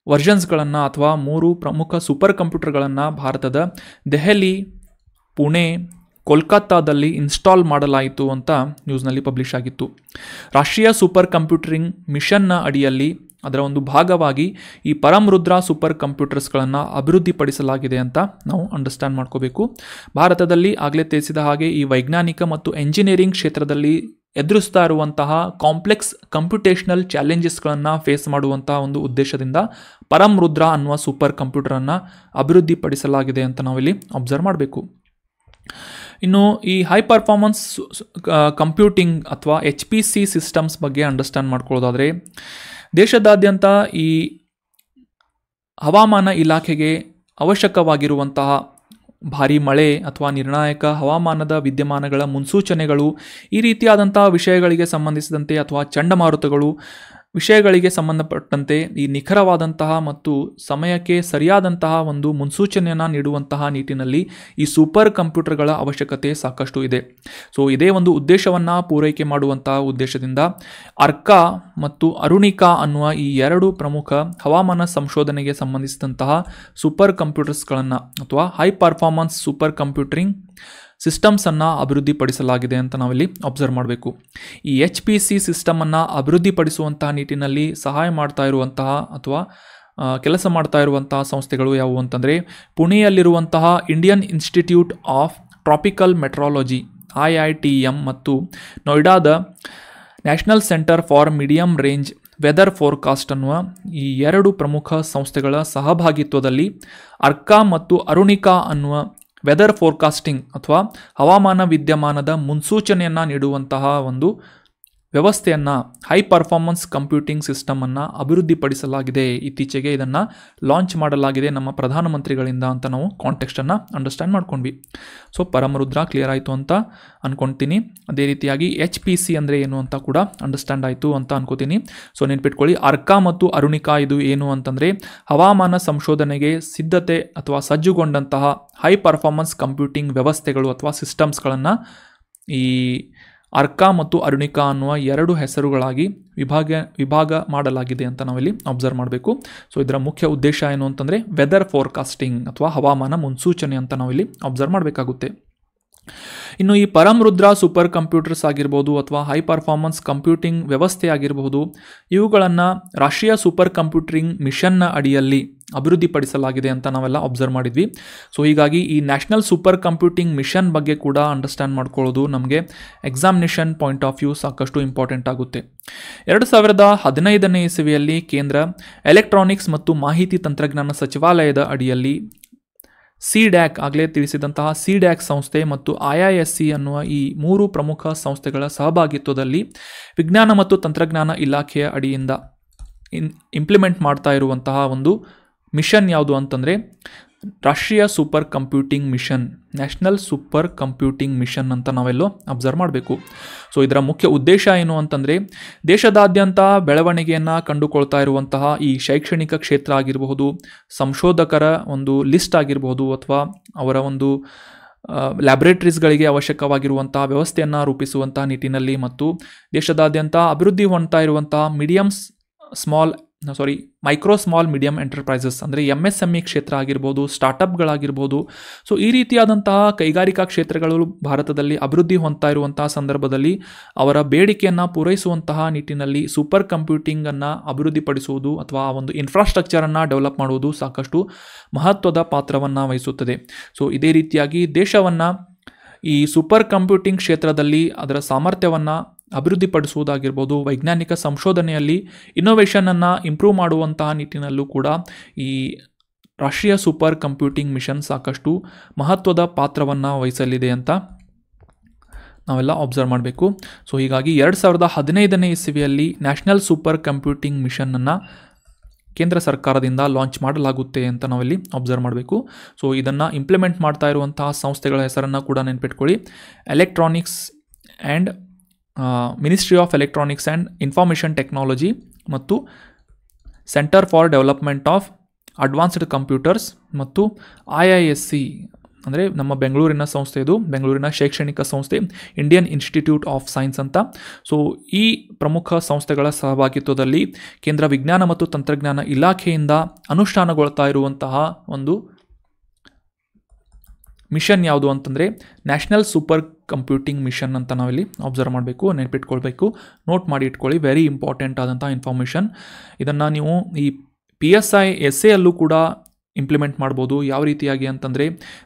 ವರ್ಷನ್ಸ್ಗಳನ್ನು ಅಥವಾ 3 ಪ್ರಮುಖ ಸೂಪರ್ ಕಂಪ್ಯೂಟರ್ಗಳನ್ನು ಭಾರತದ ದೆಹಲಿ, ಪುಣೆ, ಕೋಲ್ಕತ್ತಾದಲ್ಲಿ ಇನ್ಸ್ಟಾಲ್ ಮಾಡಲಾಯಿತು ಅಂತ ನ್ಯೂಸ್ನಲ್ಲಿ ಪಬ್ಲಿಷ್ ಆಗಿತ್ತು. ರಾಷ್ಟ್ರೀಯ ಸೂಪರ್ ಕಂಪ್ಯೂಟರಿಂಗ್ ಮಿಷನ್ನ ಅಡಿಯಲ್ಲಿ ಅದರ ಒಂದು ಭಾಗವಾಗಿ ಈ ಪರಮ್ ರುದ್ರ ಸೂಪರ್ ಕಂಪ್ಯೂಟರ್ಸ್ಗಳನ್ನು ಅಭಿವೃದ್ಧಿಪಡಿಸಲಾಗಿದೆ ಅಂತ ನಾವು ಅಂಡರ್ಸ್ಟ್ಯಾಂಡ್ ಮಾಡ್ಕೋಬೇಕು. ಭಾರತದಲ್ಲಿ ಆಗಲೇ ತಿಳಿಸಿದ ಹಾಗೆ ಈ ವೈಜ್ಞಾನಿಕ ಮತ್ತು ಎಂಜಿನಿಯರಿಂಗ್ ಕ್ಷೇತ್ರದಲ್ಲಿ ಎದುರಿಸ್ತಾ ಇರುವಂತಹ ಕಾಂಪ್ಲೆಕ್ಸ್ ಕಂಪ್ಯೂಟೇಷನಲ್ ಚಾಲೆಂಜಸ್ಗಳನ್ನು ಫೇಸ್ ಮಾಡುವಂತಹ ಒಂದು ಉದ್ದೇಶದಿಂದ ಪರಮ್ ರುದ್ರ ಅನ್ನುವ ಸೂಪರ್ ಕಂಪ್ಯೂಟರನ್ನು ಅಭಿವೃದ್ಧಿಪಡಿಸಲಾಗಿದೆ ಅಂತ ನಾವಿಲ್ಲಿ ಅಬ್ಸರ್ವ್ ಮಾಡಬೇಕು. ಇನ್ನು ಈ ಹೈ ಪರ್ಫಾರ್ಮೆನ್ಸ್ ಕಂಪ್ಯೂಟಿಂಗ್ ಅಥವಾ HPC ಸಿಸ್ಟಮ್ಸ್ ಬಗ್ಗೆ ಅಂಡರ್ಸ್ಟ್ಯಾಂಡ್ ಮಾಡ್ಕೊಳ್ಳೋದಾದರೆ, ದೇಶದಾದ್ಯಂತ ಈ ಹವಾಮಾನ ಇಲಾಖೆಗೆ ಅವಶ್ಯಕವಾಗಿರುವಂತಹ ಭಾರೀ ಮಳೆ ಅಥವಾ ನಿರ್ಣಾಯಕ ಹವಾಮಾನದ ವಿದ್ಯಮಾನಗಳ ಮುನ್ಸೂಚನೆಗಳು, ಈ ರೀತಿಯಾದಂತಹ ವಿಷಯಗಳಿಗೆ ಸಂಬಂಧಿಸಿದಂತೆ ಅಥವಾ ಚಂಡಮಾರುತಗಳು ವಿಷಯಗಳಿಗೆ ಸಂಬಂಧಪಟ್ಟಂತೆ ಈ ನಿಖರವಾದಂತಹ ಮತ್ತು ಸಮಯಕ್ಕೆ ಸರಿಯಾದಂತಹ ಒಂದು ಮುನ್ಸೂಚನೆಯನ್ನು ನೀಡುವಂತಹ ನಿಟ್ಟಿನಲ್ಲಿ ಈ ಸೂಪರ್ ಕಂಪ್ಯೂಟರ್ಗಳ ಅವಶ್ಯಕತೆ ಸಾಕಷ್ಟು ಇದೆ. ಸೊ ಇದೇ ಒಂದು ಉದ್ದೇಶವನ್ನು ಪೂರೈಕೆ ಮಾಡುವಂತಹ ಉದ್ದೇಶದಿಂದ ಅರ್ಕಾ ಮತ್ತು ಅರುಣಿಕಾ ಅನ್ನುವ ಈ 2 ಪ್ರಮುಖ ಹವಾಮಾನ ಸಂಶೋಧನೆಗೆ ಸಂಬಂಧಿಸಿದಂತಹ ಸೂಪರ್ ಕಂಪ್ಯೂಟರ್ಸ್ಗಳನ್ನು ಅಥವಾ ಹೈ ಪರ್ಫಾರ್ಮೆನ್ಸ್ ಸೂಪರ್ ಕಂಪ್ಯೂಟರಿಂಗ್ ಸಿಸ್ಟಮ್ಸನ್ನು ಅಭಿವೃದ್ಧಿಪಡಿಸಲಾಗಿದೆ ಅಂತ ನಾವಿಲ್ಲಿ ಅಬ್ಸರ್ವ್ ಮಾಡಬೇಕು. ಈ HPC ಸಿಸ್ಟಮನ್ನು ಅಭಿವೃದ್ಧಿಪಡಿಸುವಂತಹ ನಿಟ್ಟಿನಲ್ಲಿ ಸಹಾಯ ಮಾಡ್ತಾ ಇರುವಂತಹ ಅಥವಾ ಕೆಲಸ ಮಾಡ್ತಾ ಇರುವಂತಹ ಸಂಸ್ಥೆಗಳು ಯಾವುವು ಅಂತಂದರೆ, ಪುಣೆಯಲ್ಲಿರುವಂತಹ Indian Institute of Tropical Meteorology IITM ಮತ್ತು ನೋಯ್ಡಾದ National Centre for Medium Range Weather Forecast ಅನ್ನುವ ಈ 2 ಪ್ರಮುಖ ಸಂಸ್ಥೆಗಳ ಸಹಭಾಗಿತ್ವದಲ್ಲಿ ಅರ್ಕಾ ಮತ್ತು ಅರುಣಿಕಾ ಅನ್ನುವ ವೆದರ್ ಫೋರ್ಕಾಸ್ಟಿಂಗ್ ಅಥವಾ ಹವಾಮಾನ ವಿದ್ಯಮಾನದ ಮುನ್ಸೂಚನೆಯನ್ನು ನೀಡುವಂತಹ ಒಂದು ವ್ಯವಸ್ಥೆಯನ್ನು, ಹೈ ಪರ್ಫಾರ್ಮೆನ್ಸ್ ಕಂಪ್ಯೂಟಿಂಗ್ ಸಿಸ್ಟಮನ್ನು ಅಭಿವೃದ್ಧಿಪಡಿಸಲಾಗಿದೆ. ಇತ್ತೀಚೆಗೆ ಇದನ್ನು ಲಾಂಚ್ ಮಾಡಲಾಗಿದೆ ನಮ್ಮ ಪ್ರಧಾನಮಂತ್ರಿಗಳಿಂದ ಅಂತ ನಾವು ಕಾಂಟೆಕ್ಸ್ಟನ್ನು ಅಂಡರ್ಸ್ಟ್ಯಾಂಡ್ ಮಾಡ್ಕೊಂಡ್ವಿ. ಸೊ ಪರಮರುದ್ರ ಕ್ಲಿಯರ್ ಆಯಿತು ಅಂತ ಅಂದ್ಕೊಳ್ತೀನಿ. ಅದೇ ರೀತಿಯಾಗಿ HPC ಅಂದರೆ ಏನು ಅಂತ ಕೂಡ ಅಂಡರ್ಸ್ಟ್ಯಾಂಡ್ ಆಯಿತು ಅಂತ ಅನ್ಕೋತೀನಿ. ಸೊ ನೆನ್ಪಿಟ್ಕೊಳ್ಳಿ, ಅರ್ಕಾ ಮತ್ತು ಅರುಣಿಕಾ ಇದು ಏನು ಅಂತಂದರೆ ಹವಾಮಾನ ಸಂಶೋಧನೆಗೆ ಸಿದ್ಧತೆ ಅಥವಾ ಸಜ್ಜುಗೊಂಡಂತಹ ಹೈ ಪರ್ಫಾರ್ಮೆನ್ಸ್ ಕಂಪ್ಯೂಟಿಂಗ್ ವ್ಯವಸ್ಥೆಗಳು ಅಥವಾ ಸಿಸ್ಟಮ್ಸ್ಗಳನ್ನು ಈ ಅರ್ಕಾ ಮತ್ತು ಅರುಣಿಕಾ ಅನ್ನುವ 2 ಹೆಸರುಗಳಾಗಿ ವಿಭಾಗ ಮಾಡಲಾಗಿದೆ ಅಂತ ನಾವಿಲ್ಲಿ ಅಬ್ಸರ್ವ್ ಮಾಡಬೇಕು. ಸೊ ಇದರ ಮುಖ್ಯ ಉದ್ದೇಶ ಏನು ಅಂತಂದರೆ ವೆದರ್ ಫೋರ್ಕಾಸ್ಟಿಂಗ್ ಅಥವಾ ಹವಾಮಾನ ಮುನ್ಸೂಚನೆ ಅಂತ ನಾವಿಲ್ಲಿ ಅಬ್ಸರ್ವ್ ಮಾಡಬೇಕಾಗುತ್ತೆ. ಇನ್ನು ಈ ಪರಮ್ ರುದ್ರ ಸೂಪರ್ ಕಂಪ್ಯೂಟರ್ಸ್ ಆಗಿರ್ಬೋದು ಅಥವಾ ಹೈ ಪರ್ಫಾರ್ಮೆನ್ಸ್ ಕಂಪ್ಯೂಟಿಂಗ್ ವ್ಯವಸ್ಥೆ ಆಗಿರಬಹುದು, ಇವುಗಳನ್ನು ರಾಷ್ಟ್ರೀಯ ಸೂಪರ್ ಕಂಪ್ಯೂಟರಿಂಗ್ ಮಿಷನ್ನ ಅಡಿಯಲ್ಲಿ ಅಭಿವೃದ್ಧಿಪಡಿಸಲಾಗಿದೆ ಅಂತ ನಾವೆಲ್ಲ ಅಬ್ಸರ್ವ್ ಮಾಡಿದ್ವಿ. ಸೊ ಹೀಗಾಗಿ ಈ ನ್ಯಾಷನಲ್ ಸೂಪರ್ ಕಂಪ್ಯೂಟಿಂಗ್ ಮಿಷನ್ ಬಗ್ಗೆ ಕೂಡ ಅಂಡರ್ಸ್ಟ್ಯಾಂಡ್ ಮಾಡ್ಕೊಳ್ಳೋದು ನಮಗೆ ಎಕ್ಸಾಮಿನೇಷನ್ ಪಾಯಿಂಟ್ ಆಫ್ ವ್ಯೂ ಸಾಕಷ್ಟು ಇಂಪಾರ್ಟೆಂಟ್ ಆಗುತ್ತೆ. 2015ನೇ ಇಸವಿಯಲ್ಲಿ ಕೇಂದ್ರ ಎಲೆಕ್ಟ್ರಾನಿಕ್ಸ್ ಮತ್ತು ಮಾಹಿತಿ ತಂತ್ರಜ್ಞಾನ ಸಚಿವಾಲಯದ ಅಡಿಯಲ್ಲಿ CDAC ಆಗಲೇ ತಿಳಿಸಿದಂತಹ CDAC ಸಂಸ್ಥೆ ಮತ್ತು IISc ಅನ್ನುವ ಈ 3 ಪ್ರಮುಖ ಸಂಸ್ಥೆಗಳ ಸಹಭಾಗಿತ್ವದಲ್ಲಿ ವಿಜ್ಞಾನ ಮತ್ತು ತಂತ್ರಜ್ಞಾನ ಇಲಾಖೆಯ ಅಡಿಯಿಂದ ಇಂಪ್ಲಿಮೆಂಟ್ ಮಾಡ್ತಾ ಇರುವಂತಹ ಒಂದು ಮಿಷನ್ ಯಾವುದು ಅಂತಂದರೆ ರಾಷ್ಟ್ರೀಯ super computing mission, national super computing mission ಅಂತ ನಾವೆಲ್ಲೋ ಅಬ್ಸರ್ವ್ ಮಾಡಬೇಕು. ಸೊ ಇದರ ಮುಖ್ಯ ಉದ್ದೇಶ ಏನು ಅಂತಂದರೆ ದೇಶದಾದ್ಯಂತ ಬೆಳವಣಿಗೆಯನ್ನು ಕಂಡುಕೊಳ್ತಾ ಇರುವಂತಹ ಈ ಶೈಕ್ಷಣಿಕ ಕ್ಷೇತ್ರ ಆಗಿರಬಹುದು, ಸಂಶೋಧಕರ ಒಂದು ಲಿಸ್ಟ್ ಆಗಿರಬಹುದು ಅಥವಾ ಅವರ ಒಂದು ಲ್ಯಾಬೊರೇಟರೀಸ್ಗಳಿಗೆ ಅವಶ್ಯಕವಾಗಿರುವಂತಹ ವ್ಯವಸ್ಥೆಯನ್ನು ರೂಪಿಸುವಂತಹ ನಿಟ್ಟಿನಲ್ಲಿ ಮತ್ತು ದೇಶದಾದ್ಯಂತ ಅಭಿವೃದ್ಧಿ ಹೊಂದ್ತಾ ಇರುವಂತಹ medium small micro small medium enterprises ಅಂದರೆ MSME ಕ್ಷೇತ್ರ ಆಗಿರ್ಬೋದು, ಸ್ಟಾರ್ಟಪ್ಗಳಾಗಿರ್ಬೋದು. ಸೊ ಈ ರೀತಿಯಾದಂತಹ ಕೈಗಾರಿಕಾ ಕ್ಷೇತ್ರಗಳು ಭಾರತದಲ್ಲಿ ಅಭಿವೃದ್ಧಿ ಹೊಂದ್ತಾ ಇರುವಂತಹ ಸಂದರ್ಭದಲ್ಲಿ ಅವರ ಬೇಡಿಕೆಯನ್ನು ಪೂರೈಸುವಂತಹ ನಿಟ್ಟಿನಲ್ಲಿ ಸೂಪರ್ ಕಂಪ್ಯೂಟಿಂಗನ್ನು ಅಭಿವೃದ್ಧಿಪಡಿಸುವುದು ಅಥವಾ ಒಂದು ಇನ್ಫ್ರಾಸ್ಟ್ರಕ್ಚರನ್ನು ಡೆವಲಪ್ ಮಾಡುವುದು ಸಾಕಷ್ಟು ಮಹತ್ವದ ಪಾತ್ರವನ್ನು ವಹಿಸುತ್ತದೆ. ಸೊ ಇದೇ ರೀತಿಯಾಗಿ ದೇಶವನ್ನು ಈ ಸೂಪರ್ ಕಂಪ್ಯೂಟಿಂಗ್ ಕ್ಷೇತ್ರದಲ್ಲಿ ಅದರ ಸಾಮರ್ಥ್ಯವನ್ನು ಅಭಿವೃದ್ಧಿಪಡಿಸುವುದಾಗಿರ್ಬೋದು, ವೈಜ್ಞಾನಿಕ ಸಂಶೋಧನೆಯಲ್ಲಿ ಇನ್ನೋವೇಷನನ್ನು ಇಂಪ್ರೂವ್ ಮಾಡುವಂತಹ ನಿಟ್ಟಿನಲ್ಲೂ ಕೂಡ ಈ ರಾಷ್ಟ್ರೀಯ ಸೂಪರ್ ಕಂಪ್ಯೂಟಿಂಗ್ ಮಿಷನ್ ಸಾಕಷ್ಟು ಮಹತ್ವದ ಪಾತ್ರವನ್ನು ವಹಿಸಲಿದೆ ಅಂತ ನಾವೆಲ್ಲ ಅಬ್ಸರ್ವ್ ಮಾಡಬೇಕು. ಸೊ ಹೀಗಾಗಿ 2015ನೇ ಇಸವಿಯಲ್ಲಿ ನ್ಯಾಷನಲ್ ಸೂಪರ್ ಕಂಪ್ಯೂಟಿಂಗ್ ಮಿಷನನ್ನು ಕೇಂದ್ರ ಸರ್ಕಾರದಿಂದ ಲಾಂಚ್ ಮಾಡಲಾಗುತ್ತೆ ಅಂತ ನಾವಿಲ್ಲಿ ಅಬ್ಸರ್ವ್ ಮಾಡಬೇಕು. ಸೊ ಇದನ್ನು ಇಂಪ್ಲಿಮೆಂಟ್ ಮಾಡ್ತಾ ಇರುವಂತಹ ಸಂಸ್ಥೆಗಳ ಹೆಸರನ್ನು ಕೂಡ ನೆನಪಿಟ್ಕೊಳ್ಳಿ. Electronics and Ministry of Electronics and Information Technology ಮತ್ತು Centre for Development of Advanced Computers ಮತ್ತು IISc ಅಂದರೆ ನಮ್ಮ ಬೆಂಗಳೂರಿನ ಸಂಸ್ಥೆ, ಇದು ಬೆಂಗಳೂರಿನ ಶೈಕ್ಷಣಿಕ ಸಂಸ್ಥೆ ಇಂಡಿಯನ್ ಇನ್ಸ್ಟಿಟ್ಯೂಟ್ ಆಫ್ ಸೈನ್ಸ್ ಅಂತ. ಸೊ ಈ ಪ್ರಮುಖ ಸಂಸ್ಥೆಗಳ ಸಹಭಾಗಿತ್ವದಲ್ಲಿ ಕೇಂದ್ರ ವಿಜ್ಞಾನ ಮತ್ತು ತಂತ್ರಜ್ಞಾನ ಇಲಾಖೆಯಿಂದ ಅನುಷ್ಠಾನಗೊಳ್ತಾ ಇರುವಂತಹ ಒಂದು ಮಿಷನ್ ಯಾವುದು ಅಂತಂದರೆ ನ್ಯಾಷನಲ್ ಸೂಪರ್ ಕಂಪ್ಯೂಟಿಂಗ್ ಮಿಷನ್ ಅಂತ ನಾವಿಲ್ಲಿ ಅಬ್ಸರ್ವ್ ಮಾಡಬೇಕು, ನೆನಪಿಟ್ಕೊಳ್ಬೇಕು, ನೋಟ್ ಮಾಡಿ ಇಟ್ಕೊಳ್ಳಿ. ವೆರಿ ಇಂಪಾರ್ಟೆಂಟ್ ಆದಂಥ ಇನ್ಫಾರ್ಮೇಷನ್. ಇದನ್ನು ನೀವು ಈ PSI SA ಅಲ್ಲೂ ಕೂಡ ಇಂಪ್ಲಿಮೆಂಟ್ ಮಾಡ್ಬೋದು. ಯಾವ ರೀತಿಯಾಗಿ ಅಂತಂದರೆ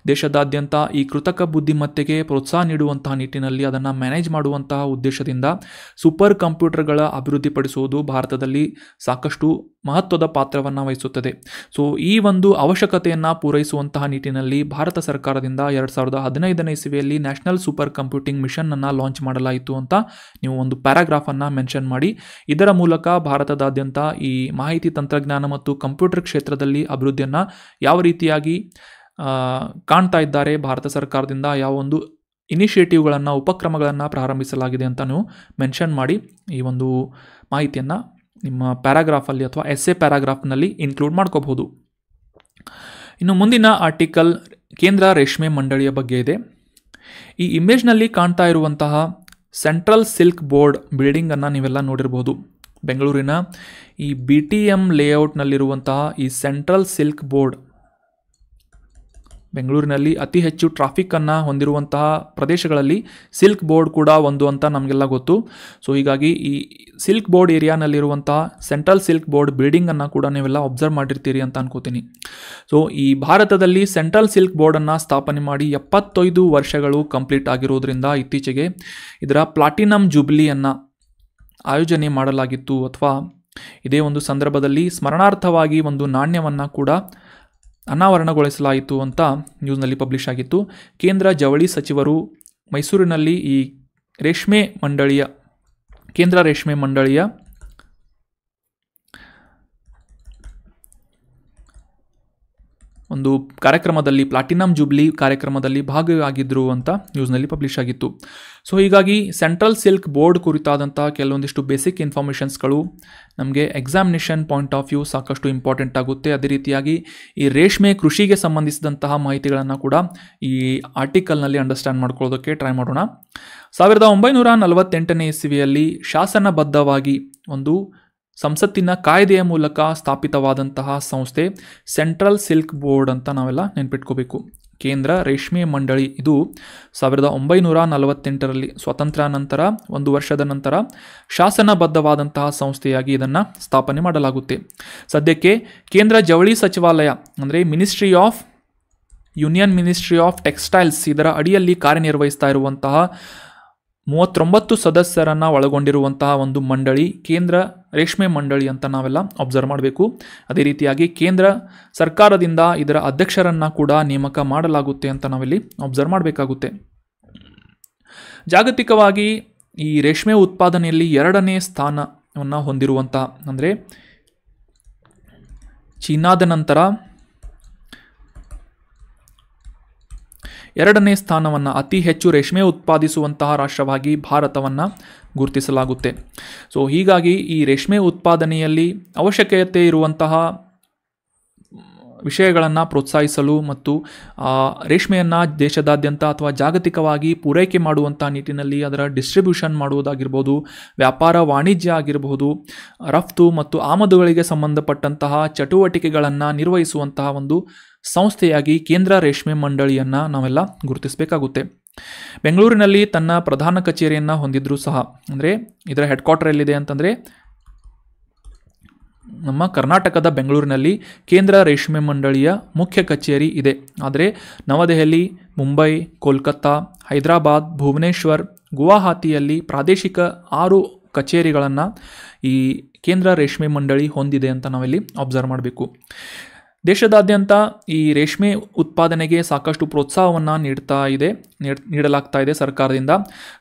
ದೇಶದಾದ್ಯಂತ ಈ ಕೃತಕ ಬುದ್ಧಿಮತ್ತೆಗೆ ಪ್ರೋತ್ಸಾಹ ನೀಡುವಂತಹ ನಿಟ್ಟಿನಲ್ಲಿ ಅದನ್ನು ಮ್ಯಾನೇಜ್ ಮಾಡುವಂತಹ ಉದ್ದೇಶದಿಂದ ಸೂಪರ್ ಕಂಪ್ಯೂಟರ್ಗಳ ಅಭಿವೃದ್ಧಿಪಡಿಸುವುದು ಭಾರತದಲ್ಲಿ ಸಾಕಷ್ಟು ಮಹತ್ವದ ಪಾತ್ರವನ್ನು ವಹಿಸುತ್ತದೆ. ಸೊ ಈ ಒಂದು ಅವಶ್ಯಕತೆಯನ್ನು ಪೂರೈಸುವಂತಹ ನಿಟ್ಟಿನಲ್ಲಿ ಭಾರತ ಸರ್ಕಾರದಿಂದ 2015ನೇ ಇಸವಿಯಲ್ಲಿ ನ್ಯಾಷನಲ್ ಸೂಪರ್ ಕಂಪ್ಯೂಟಿಂಗ್ ಮಿಷನನ್ನು ಲಾಂಚ್ ಮಾಡಲಾಯಿತು ಅಂತ ನೀವು ಒಂದು ಪ್ಯಾರಾಗ್ರಾಫನ್ನು ಮೆನ್ಷನ್ ಮಾಡಿ. ಇದರ ಮೂಲಕ ಭಾರತದಾದ್ಯಂತ ಈ ಮಾಹಿತಿ ತಂತ್ರಜ್ಞಾನ ಮತ್ತು ಕಂಪ್ಯೂಟರ್ ಕ್ಷೇತ್ರದಲ್ಲಿ ಅಭಿವೃದ್ಧಿಯನ್ನು ಯಾವ ರೀತಿಯಾಗಿ ಕಾಣ್ತಾ ಇದ್ದಾರೆ, ಭಾರತ ಸರ್ಕಾರದಿಂದ ಯಾವ ಒಂದು ಇನಿಷಿಯೇಟಿವ್ಗಳನ್ನು, ಉಪಕ್ರಮಗಳನ್ನು ಪ್ರಾರಂಭಿಸಲಾಗಿದೆ ಅಂತ ನೀವು ಮೆನ್ಷನ್ ಮಾಡಿ ಈ ಒಂದು ಮಾಹಿತಿಯನ್ನು ನಿಮ್ಮ ಪ್ಯಾರಾಗ್ರಾಫಲ್ಲಿ ಅಥವಾ ಎಸ್ಸೆ ಪ್ಯಾರಾಗ್ರಾಫ್ನಲ್ಲಿ ಇನ್ಕ್ಲೂಡ್ ಮಾಡ್ಕೋಬಹುದು. ಇನ್ನು ಮುಂದಿನ ಆರ್ಟಿಕಲ್ ಕೇಂದ್ರ ರೇಷ್ಮೆ ಮಂಡಳಿಯ ಬಗ್ಗೆ ಇದೆ. ಈ ಇಮೇಜ್ನಲ್ಲಿ ಕಾಣ್ತಾ ಇರುವಂತಹ ಸೆಂಟ್ರಲ್ ಸಿಲ್ಕ್ ಬೋರ್ಡ್ ಬಿಲ್ಡಿಂಗನ್ನು ನೀವೆಲ್ಲ ನೋಡಿರ್ಬೋದು. ಬೆಂಗಳೂರಿನ ಈ BTM ಲೇಔಟ್ನಲ್ಲಿರುವಂತಹ ಈ ಸೆಂಟ್ರಲ್ ಸಿಲ್ಕ್ ಬೋರ್ಡ್ ಬೆಂಗಳೂರಿನಲ್ಲಿ ಅತಿ ಹೆಚ್ಚು ಟ್ರಾಫಿಕ್ಕನ್ನು ಹೊಂದಿರುವಂತಹ ಪ್ರದೇಶಗಳಲ್ಲಿ ಸಿಲ್ಕ್ ಬೋರ್ಡ್ ಕೂಡ ಒಂದು ಅಂತ ನಮಗೆಲ್ಲ ಗೊತ್ತು. ಸೊ ಹೀಗಾಗಿ ಈ ಸಿಲ್ಕ್ ಬೋರ್ಡ್ ಏರಿಯಾನಲ್ಲಿರುವಂತಹ ಸೆಂಟ್ರಲ್ ಸಿಲ್ಕ್ ಬೋರ್ಡ್ ಬಿಲ್ಡಿಂಗನ್ನು ಕೂಡ ನೀವೆಲ್ಲ ಅಬ್ಸರ್ವ್ ಮಾಡಿರ್ತೀರಿ ಅಂತ ಅನ್ಕೋತೀನಿ. ಸೊ ಈ ಭಾರತದಲ್ಲಿ ಸೆಂಟ್ರಲ್ ಸಿಲ್ಕ್ ಬೋರ್ಡನ್ನು ಸ್ಥಾಪನೆ ಮಾಡಿ 75 ವರ್ಷಗಳು ಕಂಪ್ಲೀಟ್ ಆಗಿರೋದ್ರಿಂದ ಇತ್ತೀಚೆಗೆ ಇದರ ಪ್ಲಾಟಿನಮ್ ಜೂಬ್ಲಿಯನ್ನು ಆಯೋಜನೆ ಮಾಡಲಾಗಿತ್ತು. ಅಥವಾ ಇದೇ ಒಂದು ಸಂದರ್ಭದಲ್ಲಿ ಸ್ಮರಣಾರ್ಥವಾಗಿ ಒಂದು ನಾಣ್ಯವನ್ನು ಕೂಡ ಅನಾವರಣಗೊಳಿಸಲಾಯಿತು ಅಂತ ನ್ಯೂಸ್ನಲ್ಲಿ ಪಬ್ಲಿಷ್ ಆಗಿತ್ತು. ಕೇಂದ್ರ ಜವಳಿ ಸಚಿವರು ಮೈಸೂರಿನಲ್ಲಿ ಈ ಕೇಂದ್ರ ರೇಷ್ಮೆ ಮಂಡಳಿಯ ಒಂದು ಕಾರ್ಯಕ್ರಮದಲ್ಲಿ, ಪ್ಲಾಟಿನಮ್ ಜೂಬ್ಲಿ ಕಾರ್ಯಕ್ರಮದಲ್ಲಿ ಭಾಗವಾಗಿದ್ದರು ಅಂತ ನ್ಯೂಸ್ನಲ್ಲಿ ಪಬ್ಲಿಷ್ ಆಗಿತ್ತು. ಸೊ ಹೀಗಾಗಿ ಸೆಂಟ್ರಲ್ ಸಿಲ್ಕ್ ಬೋರ್ಡ್ ಕುರಿತಾದಂಥ ಕೆಲವೊಂದಿಷ್ಟು ಬೇಸಿಕ್ ಇನ್ಫಾರ್ಮೇಷನ್ಸ್ಗಳು ನಮಗೆ ಎಕ್ಸಾಮಿನೇಷನ್ ಪಾಯಿಂಟ್ ಆಫ್ ವ್ಯೂ ಸಾಕಷ್ಟು ಇಂಪಾರ್ಟೆಂಟ್ ಆಗುತ್ತೆ. ಅದೇ ರೀತಿಯಾಗಿ ಈ ರೇಷ್ಮೆ ಕೃಷಿಗೆ ಸಂಬಂಧಿಸಿದಂತಹ ಮಾಹಿತಿಗಳನ್ನು ಕೂಡ ಈ ಆರ್ಟಿಕಲ್ನಲ್ಲಿ ಅಂಡರ್ಸ್ಟ್ಯಾಂಡ್ ಮಾಡ್ಕೊಳ್ಳೋದಕ್ಕೆ ಟ್ರೈ ಮಾಡೋಣ. 1948ನೇ ಇಸವಿಯಲ್ಲಿ ಶಾಸನಬದ್ಧವಾಗಿ ಒಂದು ಸಂಸತ್ತಿನ ಕಾಯ್ದೆಯ ಮೂಲಕ ಸ್ಥಾಪಿತವಾದಂತಹ ಸಂಸ್ಥೆ ಸೆಂಟ್ರಲ್ ಸಿಲ್ಕ್ ಬೋರ್ಡ್ ಅಂತ ನಾವೆಲ್ಲ ನೆನ್ಪಿಟ್ಕೋಬೇಕು. ಕೇಂದ್ರ ರೇಷ್ಮೆ ಮಂಡಳಿ ಇದು 1948ರಲ್ಲಿ ಸ್ವಾತಂತ್ರ್ಯ ನಂತರ 1 ವರ್ಷದ ನಂತರ ಶಾಸನಬದ್ಧವಾದಂತಹ ಸಂಸ್ಥೆಯಾಗಿ ಇದನ್ನು ಸ್ಥಾಪನೆ ಮಾಡಲಾಗುತ್ತೆ. ಸದ್ಯಕ್ಕೆ ಕೇಂದ್ರ ಜವಳಿ ಸಚಿವಾಲಯ ಅಂದರೆ ಯೂನಿಯನ್ ಮಿನಿಸ್ಟ್ರಿ ಆಫ್ ಟೆಕ್ಸ್ಟೈಲ್ಸ್ ಇದರ ಅಡಿಯಲ್ಲಿ ಕಾರ್ಯನಿರ್ವಹಿಸ್ತಾ ಇರುವಂತಹ 39 ಸದಸ್ಯರನ್ನು ಒಳಗೊಂಡಿರುವಂತಹ ಒಂದು ಮಂಡಳಿ ಕೇಂದ್ರ ರೇಷ್ಮೆ ಮಂಡಳಿ ಅಂತ ನಾವೆಲ್ಲ ಅಬ್ಸರ್ವ್ ಮಾಡಬೇಕು. ಅದೇ ರೀತಿಯಾಗಿ ಕೇಂದ್ರ ಸರ್ಕಾರದಿಂದ ಇದರ ಅಧ್ಯಕ್ಷರನ್ನು ಕೂಡ ನೇಮಕ ಮಾಡಲಾಗುತ್ತೆ ಅಂತ ನಾವಿಲ್ಲಿ ಅಬ್ಸರ್ವ್ ಮಾಡಬೇಕಾಗುತ್ತೆ. ಜಾಗತಿಕವಾಗಿ ಈ ರೇಷ್ಮೆ ಉತ್ಪಾದನೆಯಲ್ಲಿ 2ನೇ ಸ್ಥಾನವನ್ನು ಹೊಂದಿರುವಂತಹ, ಅಂದರೆ ಚೀನಾದ ನಂತರ 2ನೇ ಸ್ಥಾನವನ್ನು ಅತಿ ಹೆಚ್ಚು ರೇಷ್ಮೆ ಉತ್ಪಾದಿಸುವಂತಹ ರಾಷ್ಟ್ರವಾಗಿ ಭಾರತವನ್ನು ಗುರುತಿಸಲಾಗುತ್ತೆ. ಸೊ ಹೀಗಾಗಿ ಈ ರೇಷ್ಮೆ ಉತ್ಪಾದನೆಯಲ್ಲಿ ಅವಶ್ಯಕತೆ ಇರುವಂತಹ ವಿಷಯಗಳನ್ನು ಪ್ರೋತ್ಸಾಹಿಸಲು ಮತ್ತು ರೇಷ್ಮೆಯನ್ನು ದೇಶದಾದ್ಯಂತ ಅಥವಾ ಜಾಗತಿಕವಾಗಿ ಪೂರೈಕೆ ಮಾಡುವಂಥ ನಿಟ್ಟಿನಲ್ಲಿ ಅದರ ಡಿಸ್ಟ್ರಿಬ್ಯೂಷನ್ ಮಾಡುವುದಾಗಿರ್ಬೋದು, ವ್ಯಾಪಾರ ವಾಣಿಜ್ಯ ಆಗಿರಬಹುದು, ರಫ್ತು ಮತ್ತು ಆಮದುಗಳಿಗೆ ಸಂಬಂಧಪಟ್ಟಂತಹ ಚಟುವಟಿಕೆಗಳನ್ನು ನಿರ್ವಹಿಸುವಂತಹ ಒಂದು ಸಂಸ್ಥೆಯಾಗಿ ಕೇಂದ್ರ ರೇಷ್ಮೆ ಮಂಡಳಿಯನ್ನು ನಾವೆಲ್ಲ ಗುರುತಿಸಬೇಕಾಗುತ್ತೆ. ಬೆಂಗಳೂರಿನಲ್ಲಿ ತನ್ನ ಪ್ರಧಾನ ಕಚೇರಿಯನ್ನು ಹೊಂದಿದ್ರೂ ಸಹ, ಅಂದರೆ ಇದರ ಹೆಡ್ ಕ್ವಾರ್ಟರ್ ಎಲ್ಲಿದೆ ಅಂತಂದರೆ ನಮ್ಮ ಕರ್ನಾಟಕದ ಬೆಂಗಳೂರಿನಲ್ಲಿ ಕೇಂದ್ರ ರೇಷ್ಮೆ ಮಂಡಳಿಯ ಮುಖ್ಯ ಕಚೇರಿ ಇದೆ. ಆದರೆ ನವದೆಹಲಿ, ಮುಂಬೈ, ಕೋಲ್ಕತ್ತಾ, ಹೈದರಾಬಾದ್, ಭುವನೇಶ್ವರ್, ಗುವಾಹತಿಯಲ್ಲಿ ಪ್ರಾದೇಶಿಕ 6 ಕಚೇರಿಗಳನ್ನು ಈ ಕೇಂದ್ರ ರೇಷ್ಮೆ ಮಂಡಳಿ ಹೊಂದಿದೆ ಅಂತ ನಾವಿಲ್ಲಿ ಅಬ್ಸರ್ವ್ ಮಾಡಬೇಕು. ದೇಶದಾದ್ಯಂತ ಈ ರೇಷ್ಮೆ ಉತ್ಪಾದನೆಗೆ ಸಾಕಷ್ಟು ಪ್ರೋತ್ಸಾಹವನ್ನು ನೀಡಲಾಗ್ತಾ ಇದೆ ಸರ್ಕಾರದಿಂದ.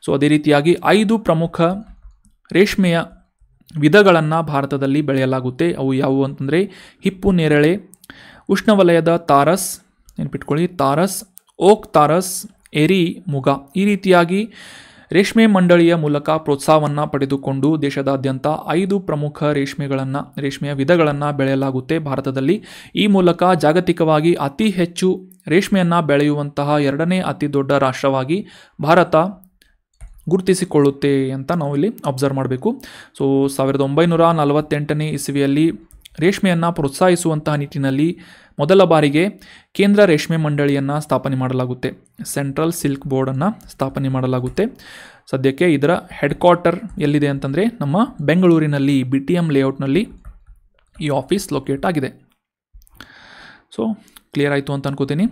ಸೊ ಅದೇ ರೀತಿಯಾಗಿ 5 ಪ್ರಮುಖ ರೇಷ್ಮೆಯ ವಿಧಗಳನ್ನು ಭಾರತದಲ್ಲಿ ಬೆಳೆಯಲಾಗುತ್ತೆ. ಅವು ಯಾವುವು ಅಂತಂದರೆ ಹಿಪ್ಪು ನೇರಳೆ, ಉಷ್ಣವಲಯದ ತಾರಸ್, ನೆನಪಿಟ್ಕೊಳ್ಳಿ ತಾರಸ್, ಓಕ್ ತಾರಸ್, ಎರಿ, ಮುಗ. ಈ ರೀತಿಯಾಗಿ ರೇಷ್ಮೆ ಮಂಡಳಿಯ ಮೂಲಕ ಪ್ರೋತ್ಸಾಹವನ್ನು ಪಡೆದುಕೊಂಡು ದೇಶದಾದ್ಯಂತ 5 ಪ್ರಮುಖ ರೇಷ್ಮೆಯ ವಿಧಗಳನ್ನು ಬೆಳೆಯಲಾಗುತ್ತೆ ಭಾರತದಲ್ಲಿ. ಈ ಮೂಲಕ ಜಾಗತಿಕವಾಗಿ ಅತಿ ಹೆಚ್ಚು ರೇಷ್ಮೆಯನ್ನು ಬೆಳೆಯುವಂತಹ 2ನೇ ಅತಿ ದೊಡ್ಡ ರಾಷ್ಟ್ರವಾಗಿ ಭಾರತ ಗುರುತಿಸಿಕೊಳ್ಳುತ್ತೆ ಅಂತ ನಾವು ಇಲ್ಲಿ ಅಬ್ಸರ್ವ್ ಮಾಡಬೇಕು. ಸೊ 1948ನೇ ಇಸವಿಯಲ್ಲಿ ರೇಷ್ಮೆಯನ್ನು ಪ್ರೋತ್ಸಾಹಿಸುವಂತಹ ನಿಟ್ಟಿನಲ್ಲಿ ಮೊದಲ ಬಾರಿಗೆ ಕೇಂದ್ರ ರೇಷ್ಮೆ ಮಂಡಳಿಯನ್ನು ಸ್ಥಾಪನೆ ಮಾಡಲಾಗುತ್ತೆ. ಸೆಂಟ್ರಲ್ ಸಿಲ್ಕ್ ಬೋರ್ಡನ್ನು ಸ್ಥಾಪನೆ ಮಾಡಲಾಗುತ್ತೆ. ಸದ್ಯಕ್ಕೆ ಇದರ ಹೆಡ್ ಕ್ವಾರ್ಟರ್ ಎಲ್ಲಿದೆ ಅಂತಂದರೆ ನಮ್ಮ ಬೆಂಗಳೂರಿನಲ್ಲಿ BTM ಲೇಔಟ್ನಲ್ಲಿ ಈ ಆಫೀಸ್ ಲೊಕೇಟ್ ಆಗಿದೆ. ಸೊ ಕ್ಲಿಯರ್ ಆಯಿತು ಅಂತ ಅನ್ಕೋತೀನಿ.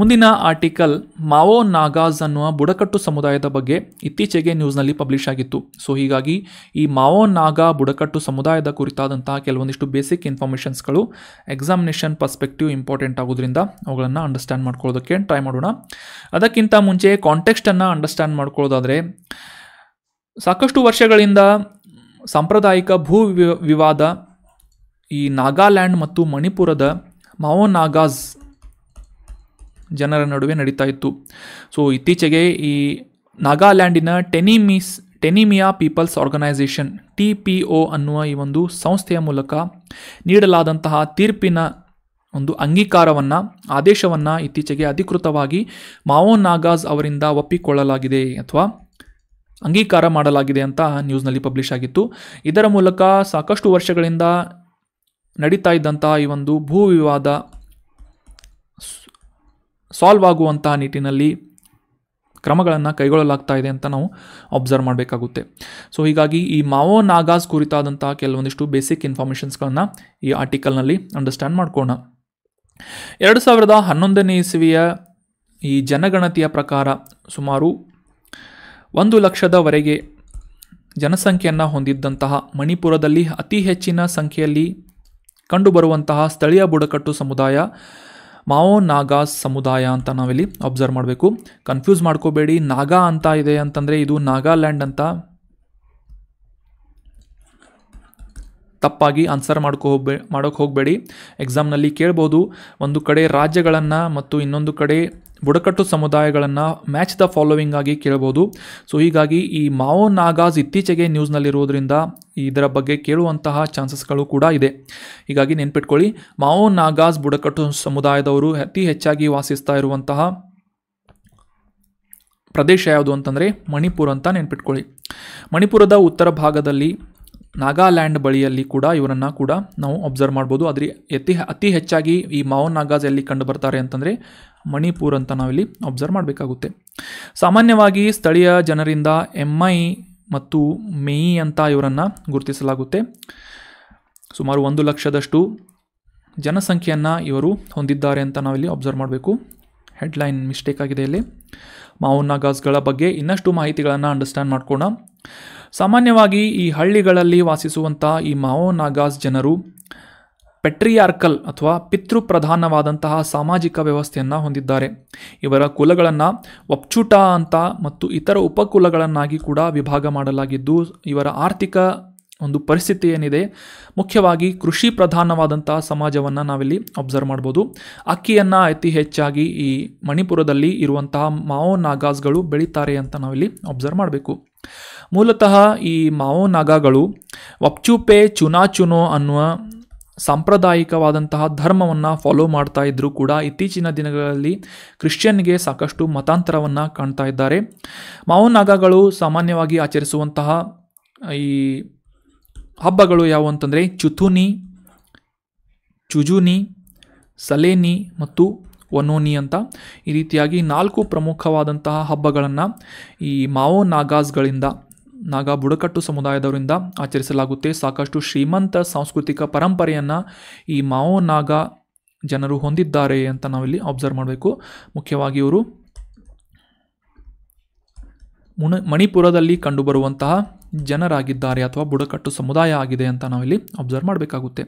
ಮುಂದಿನ ಆರ್ಟಿಕಲ್ ಮಾವೋ ನಾಗಾಸ್ ಅನ್ನುವ ಬುಡಕಟ್ಟು ಸಮುದಾಯದ ಬಗ್ಗೆ ಇತ್ತೀಚೆಗೆ ನ್ಯೂಸ್ನಲ್ಲಿ ಪಬ್ಲಿಷ್ ಆಗಿತ್ತು. ಸೊ ಹೀಗಾಗಿ ಈ ಮಾವೋ ನಾಗಾ ಬುಡಕಟ್ಟು ಸಮುದಾಯದ ಕುರಿತಾದಂತಹ ಕೆಲವೊಂದಿಷ್ಟು ಬೇಸಿಕ್ ಇನ್ಫಾರ್ಮೇಷನ್ಸ್ಗಳು ಎಕ್ಸಾಮಿನೇಷನ್ ಪರ್ಸ್ಪೆಕ್ಟಿವ್ ಇಂಪಾರ್ಟೆಂಟ್ ಆಗೋದ್ರಿಂದ ಅವುಗಳನ್ನು ಅಂಡರ್ಸ್ಟ್ಯಾಂಡ್ ಮಾಡ್ಕೊಳ್ಳೋದಕ್ಕೆ ಟ್ರೈ ಮಾಡೋಣ. ಅದಕ್ಕಿಂತ ಮುಂಚೆ ಕಾಂಟೆಕ್ಸ್ಟನ್ನು ಅಂಡರ್ಸ್ಟ್ಯಾಂಡ್ ಮಾಡ್ಕೊಳ್ಳೋದಾದರೆ, ಸಾಕಷ್ಟು ವರ್ಷಗಳಿಂದ ಸಾಂಪ್ರದಾಯಿಕ ಭೂ ವಿವಾದ ಈ ನಾಗಾಲ್ಯಾಂಡ್ ಮತ್ತು ಮಣಿಪುರದ ಮಾವೋ ನಾಗಾಸ್ ಜನರ ನಡುವೆ ನಡೀತಾ ಇತ್ತು. ಸೊ ಇತ್ತೀಚೆಗೆ ಈ ನಾಗಾಲ್ಯಾಂಡಿನ ಟೆನಿಮಿಯಾ ಪೀಪಲ್ಸ್ ಆರ್ಗನೈಸೇಷನ್ TPO ಅನ್ನುವ ಈ ಒಂದು ಸಂಸ್ಥೆಯ ಮೂಲಕ ನೀಡಲಾದಂತಹ ತೀರ್ಪಿನ ಒಂದು ಆದೇಶವನ್ನು ಇತ್ತೀಚೆಗೆ ಅಧಿಕೃತವಾಗಿ ಮಾವೋ ನಾಗಾಸ್ ಅವರಿಂದ ಒಪ್ಪಿಕೊಳ್ಳಲಾಗಿದೆ ಅಥವಾ ಅಂಗೀಕಾರ ಮಾಡಲಾಗಿದೆ ಅಂತ ನ್ಯೂಸ್ನಲ್ಲಿ ಪಬ್ಲಿಷ್ ಆಗಿತ್ತು. ಇದರ ಮೂಲಕ ಸಾಕಷ್ಟು ವರ್ಷಗಳಿಂದ ನಡೀತಾ ಇದ್ದಂತಹ ಈ ಒಂದು ಭೂ ವಿವಾದ ಸಾಲ್ವ್ ಆಗುವಂತಹ ನಿಟ್ಟಿನಲ್ಲಿ ಕ್ರಮಗಳನ್ನು ಕೈಗೊಳ್ಳಲಾಗ್ತಾ ಇದೆ ಅಂತ ನಾವು ಅಬ್ಸರ್ವ್ ಮಾಡಬೇಕಾಗುತ್ತೆ. ಸೊ ಹೀಗಾಗಿ ಈ ಮಾವೋ ನಾಗಾಸ್ ಕುರಿತಾದಂತಹ ಕೆಲವೊಂದಿಷ್ಟು ಬೇಸಿಕ್ ಇನ್ಫಾರ್ಮೇಷನ್ಸ್ಗಳನ್ನು ಈ ಆರ್ಟಿಕಲ್ನಲ್ಲಿ ಅಂಡರ್ಸ್ಟ್ಯಾಂಡ್ ಮಾಡ್ಕೋಣ. 2011ನೇ ಇಸವಿಯ ಈ ಜನಗಣತಿಯ ಪ್ರಕಾರ ಸುಮಾರು 1 ಲಕ್ಷದವರೆಗೆ ಜನಸಂಖ್ಯೆಯನ್ನು ಹೊಂದಿದ್ದಂತಹ ಮಣಿಪುರದಲ್ಲಿ ಅತಿ ಹೆಚ್ಚಿನ ಸಂಖ್ಯೆಯಲ್ಲಿ ಕಂಡುಬರುವಂತಹ ಸ್ಥಳೀಯ ಬುಡಕಟ್ಟು ಸಮುದಾಯ ಮಾವೋ ನಾಗಾಸ್ ಸಮುದಾಯ ಅಂತ ನಾವಿಲ್ಲಿ ಅಬ್ಸರ್ವ್ ಮಾಡಬೇಕು. ಕನ್ಫ್ಯೂಸ್ ಮಾಡ್ಕೋಬೇಡಿ, ನಾಗಾ ಅಂತ ಇದೆ ಅಂತಂದರೆ ಇದು ನಾಗಾಲ್ಯಾಂಡ್ ಅಂತ ತಪ್ಪಾಗಿ ಆನ್ಸರ್ ಮಾಡೋಕ್ಕೆ ಹೋಗಬೇಡಿ. ಎಕ್ಸಾಮ್ನಲ್ಲಿ ಕೇಳ್ಬೋದು, ಒಂದು ಕಡೆ ರಾಜ್ಯಗಳನ್ನು ಮತ್ತು ಇನ್ನೊಂದು ಕಡೆ ಬುಡಕಟ್ಟು ಸಮುದಾಯಗಳನ್ನು ಮ್ಯಾಚ್ ದ ಫಾಲೋವಿಂಗ್ ಆಗಿ ಕೇಳ್ಬೋದು. ಸೊ ಹೀಗಾಗಿ ಈ ಮಾವೋ ನಾಗಾಸ್ ಇತ್ತೀಚೆಗೆ ನ್ಯೂಸ್ನಲ್ಲಿರೋದ್ರಿಂದ ಇದರ ಬಗ್ಗೆ ಕೇಳುವಂತಹ ಚಾನ್ಸಸ್ಗಳು ಕೂಡ ಇದೆ. ಹೀಗಾಗಿ ನೆನ್ಪಿಟ್ಕೊಳ್ಳಿ, ಮಾವೋ ನಾಗಾಸ್ ಬುಡಕಟ್ಟು ಸಮುದಾಯದವರು ಅತಿ ಹೆಚ್ಚಾಗಿ ವಾಸಿಸ್ತಾ ಇರುವಂತಹ ಪ್ರದೇಶ ಯಾವುದು ಅಂತಂದರೆ ಮಣಿಪುರ ಅಂತ ನೆನ್ಪಿಟ್ಕೊಳ್ಳಿ. ಮಣಿಪುರದ ಉತ್ತರ ಭಾಗದಲ್ಲಿ ನಾಗಾಲ್ಯಾಂಡ್ ಬಳಿಯಲ್ಲಿ ಕೂಡ ಇವರನ್ನು ಕೂಡ ನಾವು ಅಬ್ಸರ್ವ್ ಮಾಡ್ಬೋದು. ಆದರೆ ಅತಿ ಹೆಚ್ಚಾಗಿ ಈ ಮಾವೋ ನಾಗಾಸ್ ಎಲ್ಲಿ ಕಂಡು ಬರ್ತಾರೆ ಅಂತಂದರೆ ಮಣಿಪುರ ಅಂತ ನಾವಿಲ್ಲಿ ಅಬ್ಸರ್ವ್ ಮಾಡಬೇಕಾಗುತ್ತೆ. ಸಾಮಾನ್ಯವಾಗಿ ಸ್ಥಳೀಯ ಜನರಿಂದ MI ಮತ್ತು ಮೇಯಿ ಅಂತ ಇವರನ್ನು ಗುರುತಿಸಲಾಗುತ್ತೆ. ಸುಮಾರು 1 ಲಕ್ಷದಷ್ಟು ಜನಸಂಖ್ಯೆಯನ್ನು ಇವರು ಹೊಂದಿದ್ದಾರೆ ಅಂತ ನಾವಿಲ್ಲಿ ಅಬ್ಸರ್ವ್ ಮಾಡಬೇಕು. ಹೆಡ್ಲೈನ್ ಮಿಸ್ಟೇಕ್ ಆಗಿದೆ ಇಲ್ಲಿ. ಮಾವೋ ನಾಗಾಸ್ಗಳ ಬಗ್ಗೆ ಇನ್ನಷ್ಟು ಮಾಹಿತಿಗಳನ್ನು ಅಂಡರ್ಸ್ಟ್ಯಾಂಡ್ ಮಾಡ್ಕೋಣ. ಸಾಮಾನ್ಯವಾಗಿ ಈ ಹಳ್ಳಿಗಳಲ್ಲಿ ವಾಸಿಸುವಂಥ ಈ ಮಾವೋ ನಾಗಾಸ್ ಜನರು ಪೆಟ್ರಿಯಾರ್ಕಲ್ ಅಥವಾ ಪಿತೃಪ್ರಧಾನವಾದಂತಹ ಸಾಮಾಜಿಕ ವ್ಯವಸ್ಥೆಯನ್ನು ಹೊಂದಿದ್ದಾರೆ. ಇವರ ಕುಲಗಳನ್ನು ವಪ್ಚುಟಾ ಅಂತ ಮತ್ತು ಇತರ ಉಪಕುಲಗಳನ್ನಾಗಿ ಕೂಡ ವಿಭಾಗ ಮಾಡಲಾಗಿದ್ದು, ಇವರ ಆರ್ಥಿಕ ಒಂದು ಪರಿಸ್ಥಿತಿ ಏನಿದೆ ಮುಖ್ಯವಾಗಿ ಕೃಷಿ ಪ್ರಧಾನವಾದಂತಹ ಸಮಾಜವನ್ನು ನಾವಿಲ್ಲಿ ಅಬ್ಸರ್ವ್ ಮಾಡ್ಬೋದು. ಅಕ್ಕಿಯನ್ನು ಅತಿ ಹೆಚ್ಚಾಗಿ ಈ ಮಣಿಪುರದಲ್ಲಿ ಇರುವಂತಹ ಮಾವೋ ನಾಗಾಸ್ಗಳು ಬೆಳೀತಾರೆ ಅಂತ ನಾವಿಲ್ಲಿ ಅಬ್ಸರ್ವ್ ಮಾಡಬೇಕು. ಮೂಲತಃ ಈ ಮಾವೋ ನಾಗಾಗಳು ವಪ್ಚುಪೆ ಚುನಾಚುನೋ ಅನ್ನುವ ಸಾಂಪ್ರದಾಯಿಕವಾದಂತಹ ಧರ್ಮವನ್ನು ಫಾಲೋ ಮಾಡ್ತಾ ಇದ್ದರೂ ಕೂಡ ಇತ್ತೀಚಿನ ದಿನಗಳಲ್ಲಿ ಕ್ರಿಶ್ಚಿಯನ್ಗೆ ಸಾಕಷ್ಟು ಮತಾಂತರವನ್ನು ಕಾಣ್ತಾ ಇದ್ದಾರೆ. ಮಾವೋ ನಾಗಾಗಳು ಸಾಮಾನ್ಯವಾಗಿ ಆಚರಿಸುವಂತಹ ಈ ಹಬ್ಬಗಳು ಯಾವುವು ಅಂತಂದರೆ ಚುಥುನಿ, ಚುಜುನಿ, ಸಲೇನಿ ಮತ್ತು ವನೋನಿ ಅಂತ ಈ ರೀತಿಯಾಗಿ 4 ಪ್ರಮುಖವಾದಂತಹ ಹಬ್ಬಗಳನ್ನು ಈ ಮಾವೋ ನಾಗಾಸ್ಗಳಿಂದ, ನಾಗಾ ಬುಡಕಟ್ಟು ಸಮುದಾಯದವರಿಂದ ಆಚರಿಸಲಾಗುತ್ತೆ. ಸಾಕಷ್ಟು ಶ್ರೀಮಂತ ಸಾಂಸ್ಕೃತಿಕ ಪರಂಪರೆಯನ್ನು ಈ ಮಾವೋ ನಾಗಾ ಜನರು ಹೊಂದಿದ್ದಾರೆ ಅಂತ ನಾವಿಲ್ಲಿ ಅಬ್ಸರ್ವ್ ಮಾಡಬೇಕು. ಮುಖ್ಯವಾಗಿ ಇವರು ಮಣಿಪುರದಲ್ಲಿ ಕಂಡುಬರುವಂತಹ ಜನರಾಗಿದ್ದಾರೆ ಅಥವಾ ಬುಡಕಟ್ಟು ಸಮುದಾಯ ಆಗಿದೆ ಅಂತ ನಾವಿಲ್ಲಿ ಅಬ್ಸರ್ವ್ ಮಾಡಬೇಕಾಗುತ್ತೆ.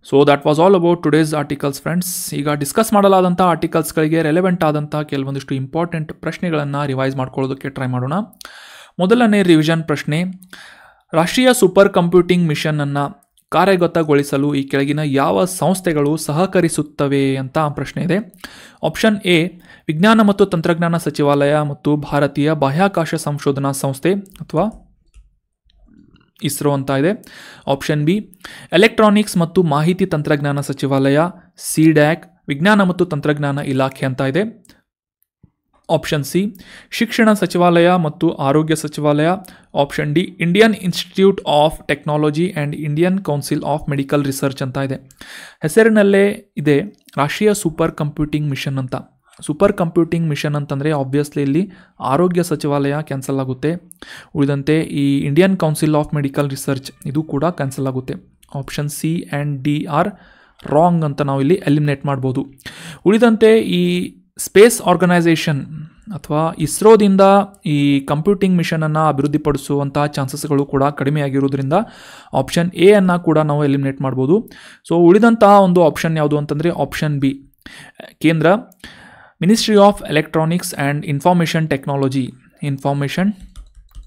So that was all about today's articles friends. ಈಗ ಡಿಸ್ಕಸ್ ಮಾಡಲಾದಂಥ ಆರ್ಟಿಕಲ್ಸ್ಗಳಿಗೆ ರೆಲೆವೆಂಟ್ ಆದಂಥ ಕೆಲವೊಂದಿಷ್ಟು ಇಂಪಾರ್ಟೆಂಟ್ ಪ್ರಶ್ನೆಗಳನ್ನು ರಿವೈಸ್ ಮಾಡ್ಕೊಳ್ಳೋದಕ್ಕೆ ಟ್ರೈ ಮಾಡೋಣ. ಮೊದಲನೇ ರಿವಿಷನ್ ಪ್ರಶ್ನೆ, ರಾಷ್ಟ್ರೀಯ ಸೂಪರ್ ಕಂಪ್ಯೂಟಿಂಗ್ ಮಿಷನನ್ನು ಕಾರ್ಯಗತಗೊಳಿಸಲು ಈ ಕೆಳಗಿನ ಯಾವ ಸಂಸ್ಥೆಗಳು ಸಹಕರಿಸುತ್ತವೆ ಅಂತ ಪ್ರಶ್ನೆ ಇದೆ. ಆಪ್ಷನ್ ಎ ವಿಜ್ಞಾನ ಮತ್ತು ತಂತ್ರಜ್ಞಾನ ಸಚಿವಾಲಯ ಮತ್ತು ಭಾರತೀಯ ಬಾಹ್ಯಾಕಾಶ ಸಂಶೋಧನಾ ಸಂಸ್ಥೆ ಅಥವಾ ಇಸ್ರೋ ಅಂತ ಇದೆ. ಆಪ್ಷನ್ ಬಿ ಎಲೆಕ್ಟ್ರಾನಿಕ್ಸ್ ಮತ್ತು ಮಾಹಿತಿ ತಂತ್ರಜ್ಞಾನ ಸಚಿವಾಲಯ ಸಿಡ್ಯಾಕ್ ವಿಜ್ಞಾನ ಮತ್ತು ತಂತ್ರಜ್ಞಾನ ಇಲಾಖೆ ಅಂತ ಇದೆ. ಆಪ್ಷನ್ ಸಿ ಶಿಕ್ಷಣ ಸಚಿವಾಲಯ ಮತ್ತು ಆರೋಗ್ಯ ಸಚಿವಾಲಯ. Option D Indian Institute of Technology and Indian Council of Medical Research ಅಂತ ಇದೆ. ಹೆಸರಿನಲ್ಲೇ ಇದೆ ರಾಷ್ಟ್ರೀಯ ಸೂಪರ್ ಕಂಪ್ಯೂಟಿಂಗ್ ಮಿಷನ್ ಅಂತ. ಸೂಪರ್ ಕಂಪ್ಯೂಟಿಂಗ್ ಮಿಷನ್ ಅಂತಂದರೆ ಆಬ್ವಿಯಸ್ಲಿ ಇಲ್ಲಿ ಆರೋಗ್ಯ ಸಚಿವಾಲಯ ಕ್ಯಾನ್ಸಲ್ ಆಗುತ್ತೆ. ಉಳಿದಂತೆ ಈ Indian Council of Medical Research ಇದು ಕೂಡ ಕ್ಯಾನ್ಸಲ್ ಆಗುತ್ತೆ. Option C and D are wrong ಅಂತ ನಾವು ಇಲ್ಲಿ ಎಲಿಮಿನೇಟ್ ಮಾಡ್ಬೋದು. ಉಳಿದಂತೆ ಈ ಸ್ಪೇಸ್ ಆರ್ಗನೈಸೇಷನ್ ಅಥವಾ ಇಸ್ರೋದಿಂದ ಈ ಕಂಪ್ಯೂಟಿಂಗ್ ಮಿಷನನ್ನು ಅಭಿವೃದ್ಧಿಪಡಿಸುವಂತಹ ಚಾನ್ಸಸ್ಗಳು ಕೂಡ ಕಡಿಮೆಯಾಗಿರೋದ್ರಿಂದ ಆಪ್ಷನ್ ಎ ಅನ್ನು ಕೂಡ ನಾವು ಎಲಿಮಿನೇಟ್ ಮಾಡ್ಬೋದು. ಸೊ ಉಳಿದಂತಹ ಒಂದು ಆಪ್ಷನ್ ಯಾವುದು ಅಂತಂದರೆ ಆಪ್ಷನ್ ಬಿ ಕೇಂದ್ರ ministry of Electronics and Information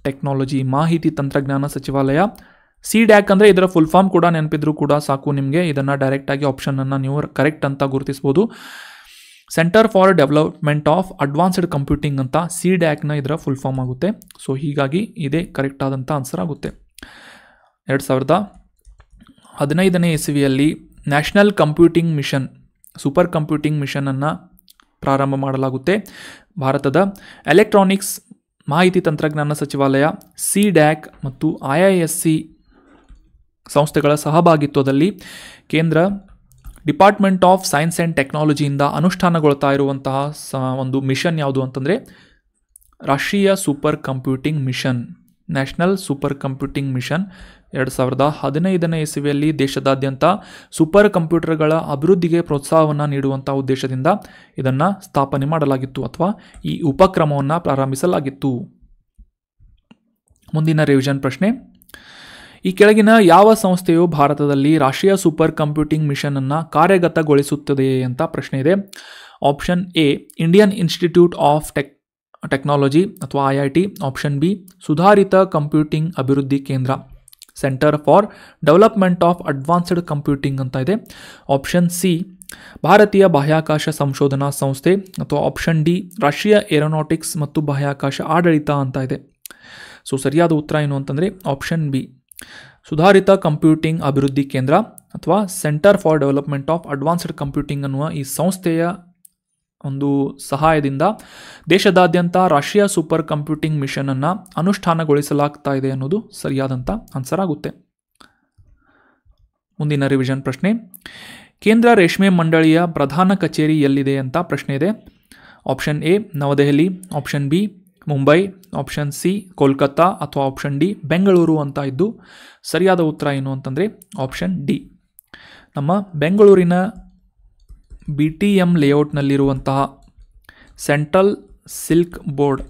technology ಮಾಹಿತಿ ತಂತ್ರಜ್ಞಾನ ಸಚಿವಾಲಯ. ಸಿಡ್ಯಾಕ್ ಅಂದರೆ ಇದರ ಫುಲ್ ಫಾರ್ಮ್ ಕೂಡ ನೆನಪಿದ್ರು ಕೂಡ ಸಾಕು ನಿಮಗೆ. ಇದನ್ನು ಡೈರೆಕ್ಟಾಗಿ ಆಪ್ಷನನ್ನು ನೀವು ಕರೆಕ್ಟ್ ಅಂತ ಗುರುತಿಸ್ಬೋದು. Centre for Development of Advanced Computing ಅಂತ ಸಿಡ್ಯಾಕ್ನ ಇದರ ಫುಲ್ ಫಾರ್ಮ್ ಆಗುತ್ತೆ. ಸೊ ಹೀಗಾಗಿ ಇದೇ ಕರೆಕ್ಟ್ ಆದಂಥ ಆನ್ಸರ್ ಆಗುತ್ತೆ. 2015ನೇ ಇಸವಿಯಲ್ಲಿ National Computing Mission Super Computing ಮಿಷನನ್ನು ಪ್ರಾರಂಭ ಮಾಡಲಾಗುತ್ತೆ. ಭಾರತದ ಎಲೆಕ್ಟ್ರಾನಿಕ್ಸ್ ಮಾಹಿತಿ ತಂತ್ರಜ್ಞಾನ ಸಚಿವಾಲಯ ಸಿಡ್ಯಾಕ್ ಮತ್ತು IISc ಸಂಸ್ಥೆಗಳ ಸಹಭಾಗಿತ್ವದಲ್ಲಿ ಕೇಂದ್ರ ಡಿಪಾರ್ಟ್ಮೆಂಟ್ ಆಫ್ ಸೈನ್ಸ್ ಆ್ಯಂಡ್ ಟೆಕ್ನಾಲಜಿಯಿಂದ ಅನುಷ್ಠಾನಗೊಳ್ತಾ ಇರುವಂತಹ ಒಂದು ಮಿಷನ್ ಯಾವುದು ಅಂತಂದರೆ ರಾಷ್ಟ್ರೀಯ super computing mission, national super computing Mission. 2015ನೇ ಇಸವಿಯಲ್ಲಿ ದೇಶದಾದ್ಯಂತ ಸೂಪರ್ ಕಂಪ್ಯೂಟರ್ಗಳ ಅಭಿವೃದ್ಧಿಗೆ ಪ್ರೋತ್ಸಾಹವನ್ನು ನೀಡುವಂಥ ಉದ್ದೇಶದಿಂದ ಇದನ್ನು ಸ್ಥಾಪನೆ ಮಾಡಲಾಗಿತ್ತು ಅಥವಾ ಈ ಉಪಕ್ರಮವನ್ನು ಪ್ರಾರಂಭಿಸಲಾಗಿತ್ತು. ಮುಂದಿನ ರಿವಿಷನ್ ಪ್ರಶ್ನೆ, ಈ ಕೆಳಗಿನ ಯಾವ ಸಂಸ್ಥೆಯು ಭಾರತದಲ್ಲಿ ರಾಷ್ಟ್ರೀಯ ಸೂಪರ್ ಕಂಪ್ಯೂಟಿಂಗ್ ಮಿಷನನ್ನು ಕಾರ್ಯಗತಗೊಳಿಸುತ್ತದೆ ಅಂತ ಪ್ರಶ್ನೆ ಇದೆ. Option A Indian Institute of technology ಅಥವಾ IIT. ಆಪ್ಷನ್ ಬಿ ಸುಧಾರಿತ ಕಂಪ್ಯೂಟಿಂಗ್ ಅಭಿವೃದ್ಧಿ ಕೇಂದ್ರ centre for Development of Advanced Computing ಅಂತ ಇದೆ. ಆಪ್ಷನ್ ಸಿ ಭಾರತೀಯ ಬಾಹ್ಯಾಕಾಶ ಸಂಶೋಧನಾ ಸಂಸ್ಥೆ ಅಥವಾ ಆಪ್ಷನ್ ಡಿ ರಾಷ್ಟ್ರೀಯ ಏರೋನಾಟಿಕ್ಸ್ ಮತ್ತು ಬಾಹ್ಯಾಕಾಶ ಆಡಳಿತ ಅಂತ ಇದೆ. ಸೊ ಸರಿಯಾದ ಉತ್ತರ ಏನು ಅಂತಂದರೆ ಆಪ್ಷನ್ ಬಿ ಸುಧಾರಿತ ಕಂಪ್ಯೂಟಿಂಗ್ ಅಭಿವೃದ್ಧಿ ಕೇಂದ್ರ ಅಥವಾ centre for Development of Advanced computing ಅನ್ನುವ ಈ ಸಂಸ್ಥೆಯ ಒಂದು ಸಹಾಯದಿಂದ ದೇಶದಾದ್ಯಂತ ರಾಷ್ಟ್ರೀಯ ಸೂಪರ್ ಕಂಪ್ಯೂಟಿಂಗ್ ಮಿಷನನ್ನು ಅನುಷ್ಠಾನಗೊಳಿಸಲಾಗ್ತಾ ಇದೆ ಅನ್ನೋದು ಸರಿಯಾದಂಥ ಆನ್ಸರ್ ಆಗುತ್ತೆ. ಮುಂದಿನ ರಿವಿಷನ್ ಪ್ರಶ್ನೆ, ಕೇಂದ್ರ ರೇಷ್ಮೆ ಮಂಡಳಿಯ ಪ್ರಧಾನ ಕಚೇರಿ ಎಲ್ಲಿದೆ ಅಂತ ಪ್ರಶ್ನೆ ಇದೆ. Option A Navadehali, option B Mumbai, option C Kolkata ಅಥವಾ ಆಪ್ಷನ್ ಡಿ ಬೆಂಗಳೂರು ಅಂತ ಇದ್ದು ಸರಿಯಾದ ಉತ್ತರ ಏನು ಅಂತಂದರೆ ಆಪ್ಷನ್ ಡಿ. ನಮ್ಮ ಬೆಂಗಳೂರಿನ BTM ಲೇಔಟ್ನಲ್ಲಿರುವಂತಹ Central Silk Board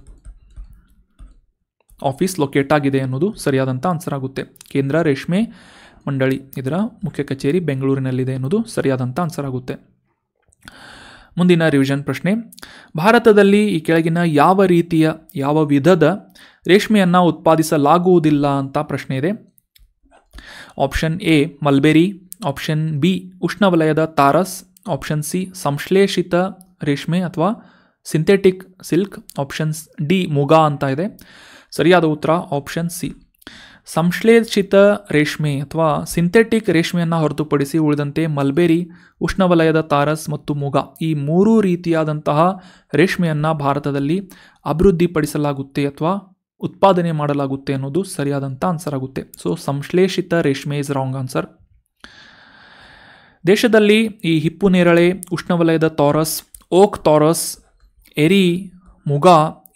office locate ಆಗಿದೆ ಅನ್ನೋದು ಸರಿಯಾದಂಥ ಆನ್ಸರ್ ಆಗುತ್ತೆ. ಕೇಂದ್ರ ರೇಷ್ಮೆ ಮಂಡಳಿ ಇದರ ಮುಖ್ಯ ಕಚೇರಿ ಬೆಂಗಳೂರಿನಲ್ಲಿದೆ ಅನ್ನೋದು ಸರಿಯಾದಂಥ ಆನ್ಸರ್ ಆಗುತ್ತೆ. ಮುಂದಿನ ರಿವಿಷನ್ ಪ್ರಶ್ನೆ, ಭಾರತದಲ್ಲಿ ಈ ಕೆಳಗಿನ ಯಾವ ವಿಧದ ರೇಷ್ಮೆಯನ್ನು ಉತ್ಪಾದಿಸಲಾಗುವುದಿಲ್ಲ ಅಂತ ಪ್ರಶ್ನೆ ಇದೆ. Option A mulberry, option B ಉಷ್ಣವಲಯದ ತಾರಸ್, ಆಪ್ಷನ್ ಸಿ ಸಂಶ್ಲೇಷಿತ ರೇಷ್ಮೆ ಅಥವಾ synthetic silk, option D muga ಅಂತ ಇದೆ. ಸರಿಯಾದ ಉತ್ತರ ಆಪ್ಷನ್ ಸಿ ಸಂಶ್ಲೇಷಿತ ರೇಷ್ಮೆ ಅಥವಾ ಸಿಂಥೆಟಿಕ್ ರೇಷ್ಮೆಯನ್ನು ಹೊರತುಪಡಿಸಿ ಉಳಿದಂತೆ ಮಲ್ಬೇರಿ, ಉಷ್ಣವಲಯದ ತಾರಸ್ ಮತ್ತು ಮುಗ ಈ 3 ರೀತಿಯಾದಂತಹ ರೇಷ್ಮೆಯನ್ನು ಭಾರತದಲ್ಲಿ ಅಭಿವೃದ್ಧಿಪಡಿಸಲಾಗುತ್ತೆ ಅಥವಾ ಉತ್ಪಾದನೆ ಮಾಡಲಾಗುತ್ತೆ ಅನ್ನೋದು ಸರಿಯಾದಂಥ ಆನ್ಸರ್ ಆಗುತ್ತೆ. ಸೊ ಸಂಶ್ಲೇಷಿತ ರೇಷ್ಮೆ ಇಸ್ ರಾಂಗ್ ಆನ್ಸರ್. ದೇಶದಲ್ಲಿ ಈ ಹಿಪ್ಪು ನೇರಳೆ, ಉಷ್ಣವಲಯದ ತಾರಸ್, ಓಕ್ ತಾರಸ್, ಎರಿ, ಮುಗ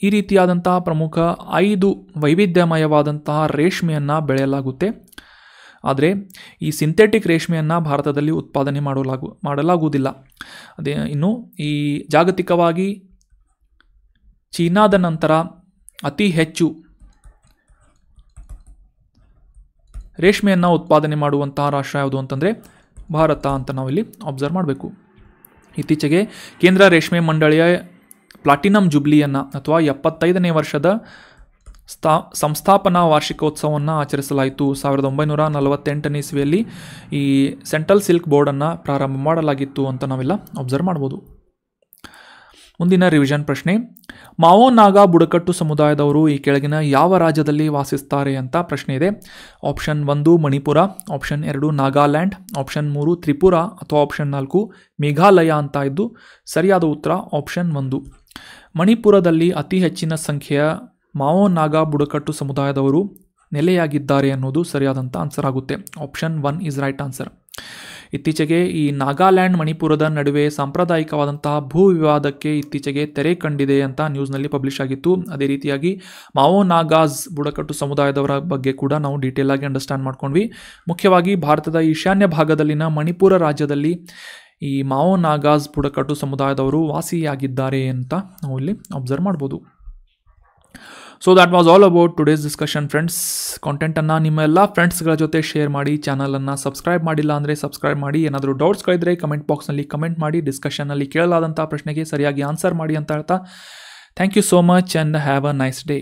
ಈ ರೀತಿಯಾದಂತಹ ಪ್ರಮುಖ 5 ವೈವಿಧ್ಯಮಯವಾದಂತಹ ರೇಷ್ಮೆಯನ್ನು ಬೆಳೆಯಲಾಗುತ್ತೆ. ಆದರೆ ಈ ಸಿಂಥೆಟಿಕ್ ರೇಷ್ಮೆಯನ್ನು ಭಾರತದಲ್ಲಿ ಉತ್ಪಾದನೆ ಮಾಡಲಾಗುವುದಿಲ್ಲ. ಅದೇ ಇನ್ನು ಈ ಜಾಗತಿಕವಾಗಿ ಚೀನಾದ ನಂತರ ಅತಿ ಹೆಚ್ಚು ರೇಷ್ಮೆಯನ್ನು ಉತ್ಪಾದನೆ ಮಾಡುವಂತಹ ರಾಷ್ಟ್ರ ಯಾವುದು ಅಂತಂದರೆ ಭಾರತ ಅಂತ ನಾವಿಲ್ಲಿ ಅಬ್ಸರ್ವ್ ಮಾಡಬೇಕು. ಇತ್ತೀಚೆಗೆ ಕೇಂದ್ರ ರೇಷ್ಮೆ ಮಂಡಳಿಯ ಪ್ಲಾಟಿನಂ ಜುಬ್ಲಿಯನ್ನು ಅಥವಾ 75ನೇ ವರ್ಷದ ಸಂಸ್ಥಾಪನಾ ವಾರ್ಷಿಕೋತ್ಸವವನ್ನು ಆಚರಿಸಲಾಯಿತು. 1948ನೇ ಇಸ್ವಿಯಲ್ಲಿ ಈ ಸೆಂಟ್ರಲ್ ಸಿಲ್ಕ್ ಬೋರ್ಡನ್ನು ಪ್ರಾರಂಭ ಮಾಡಲಾಗಿತ್ತು ಅಂತ ನಾವೆಲ್ಲ ಅಬ್ಸರ್ವ್ ಮಾಡ್ಬೋದು. ಮುಂದಿನ ರಿವಿಷನ್ ಪ್ರಶ್ನೆ, ಮಾವೋ ನಾಗಾ ಬುಡಕಟ್ಟು ಸಮುದಾಯದವರು ಈ ಕೆಳಗಿನ ಯಾವ ರಾಜ್ಯದಲ್ಲಿ ವಾಸಿಸ್ತಾರೆ ಅಂತ ಪ್ರಶ್ನೆ ಇದೆ. Option 1 Manipur, option 2 Nagaland, option 3 Tripura ಅಥವಾ ಆಪ್ಷನ್ 4 ಮೇಘಾಲಯ ಅಂತ ಇದ್ದು ಸರಿಯಾದ ಉತ್ತರ ಆಪ್ಷನ್ 1. ಮಣಿಪುರದಲ್ಲಿ ಅತಿ ಹೆಚ್ಚಿನ ಸಂಖ್ಯೆಯ ಮಾವೋ ನಾಗಾ ಬುಡಕಟ್ಟು ಸಮುದಾಯದವರು ನೆಲೆಯಾಗಿದ್ದಾರೆ ಅನ್ನೋದು ಸರಿಯಾದಂಥ ಆನ್ಸರ್ ಆಗುತ್ತೆ. Option 1 is right answer. ಇತ್ತೀಚೆಗೆ ಈ ನಾಗಾಲ್ಯಾಂಡ್ ಮಣಿಪುರದ ನಡುವೆ ಸಾಂಪ್ರದಾಯಿಕವಾದಂತಹ ಭೂ ವಿವಾದಕ್ಕೆ ಇತ್ತೀಚೆಗೆ ತೆರೆ ಕಂಡಿದೆ ಅಂತ ನ್ಯೂಸ್ನಲ್ಲಿ ಪಬ್ಲಿಷ್ ಆಗಿತ್ತು. ಅದೇ ರೀತಿಯಾಗಿ ಮಾವೋ ನಾಗಾಸ್ ಬುಡಕಟ್ಟು ಸಮುದಾಯದವರ ಬಗ್ಗೆ ಕೂಡ ನಾವು ಡೀಟೇಲ್ ಆಗಿ ಅಂಡರ್ಸ್ಟ್ಯಾಂಡ್ ಮಾಡ್ಕೊಂಡ್ವಿ. ಮುಖ್ಯವಾಗಿ ಭಾರತದ ಈಶಾನ್ಯ ಭಾಗದಲ್ಲಿನ ಮಣಿಪುರ ರಾಜ್ಯದಲ್ಲಿ ಈ ಮಾವೋ ನಾಗಾಸ್ ಬುಡಕಟ್ಟು ಸಮುದಾಯದವರು ವಾಸಿಯಾಗಿದ್ದಾರೆ ಅಂತ ನಾವು ಇಲ್ಲಿ ಅಬ್ಸರ್ವ್ ಮಾಡ್ಬೋದು. So that was all about today's discussion friends. ಕಾಂಟೆಂಟನ್ನು ನಿಮ್ಮ ಎಲ್ಲ ಫ್ರೆಂಡ್ಸ್ಗಳ ಜೊತೆ ಶೇರ್ ಮಾಡಿ. ಚಾನಲನ್ನು ಸಬ್ಸ್ಕ್ರೈಬ್ ಮಾಡಿಲ್ಲ ಅಂದರೆ ಸಬ್ಸ್ಕ್ರೈಬ್ ಮಾಡಿ. ಏನಾದರೂ ಡೌಟ್ಸ್ಗಳಿದ್ದರೆ ಕಮೆಂಟ್ ಬಾಕ್ಸ್ನಲ್ಲಿ ಕಮೆಂಟ್ ಮಾಡಿ. ಡಿಸ್ಕಷನ್ನಲ್ಲಿ ಕೇಳಲಾದಂಥ ಪ್ರಶ್ನೆಗೆ ಸರಿಯಾಗಿ ಆನ್ಸರ್ ಮಾಡಿ ಅಂತ ಹೇಳ್ತಾ thank you so much and have a nice day.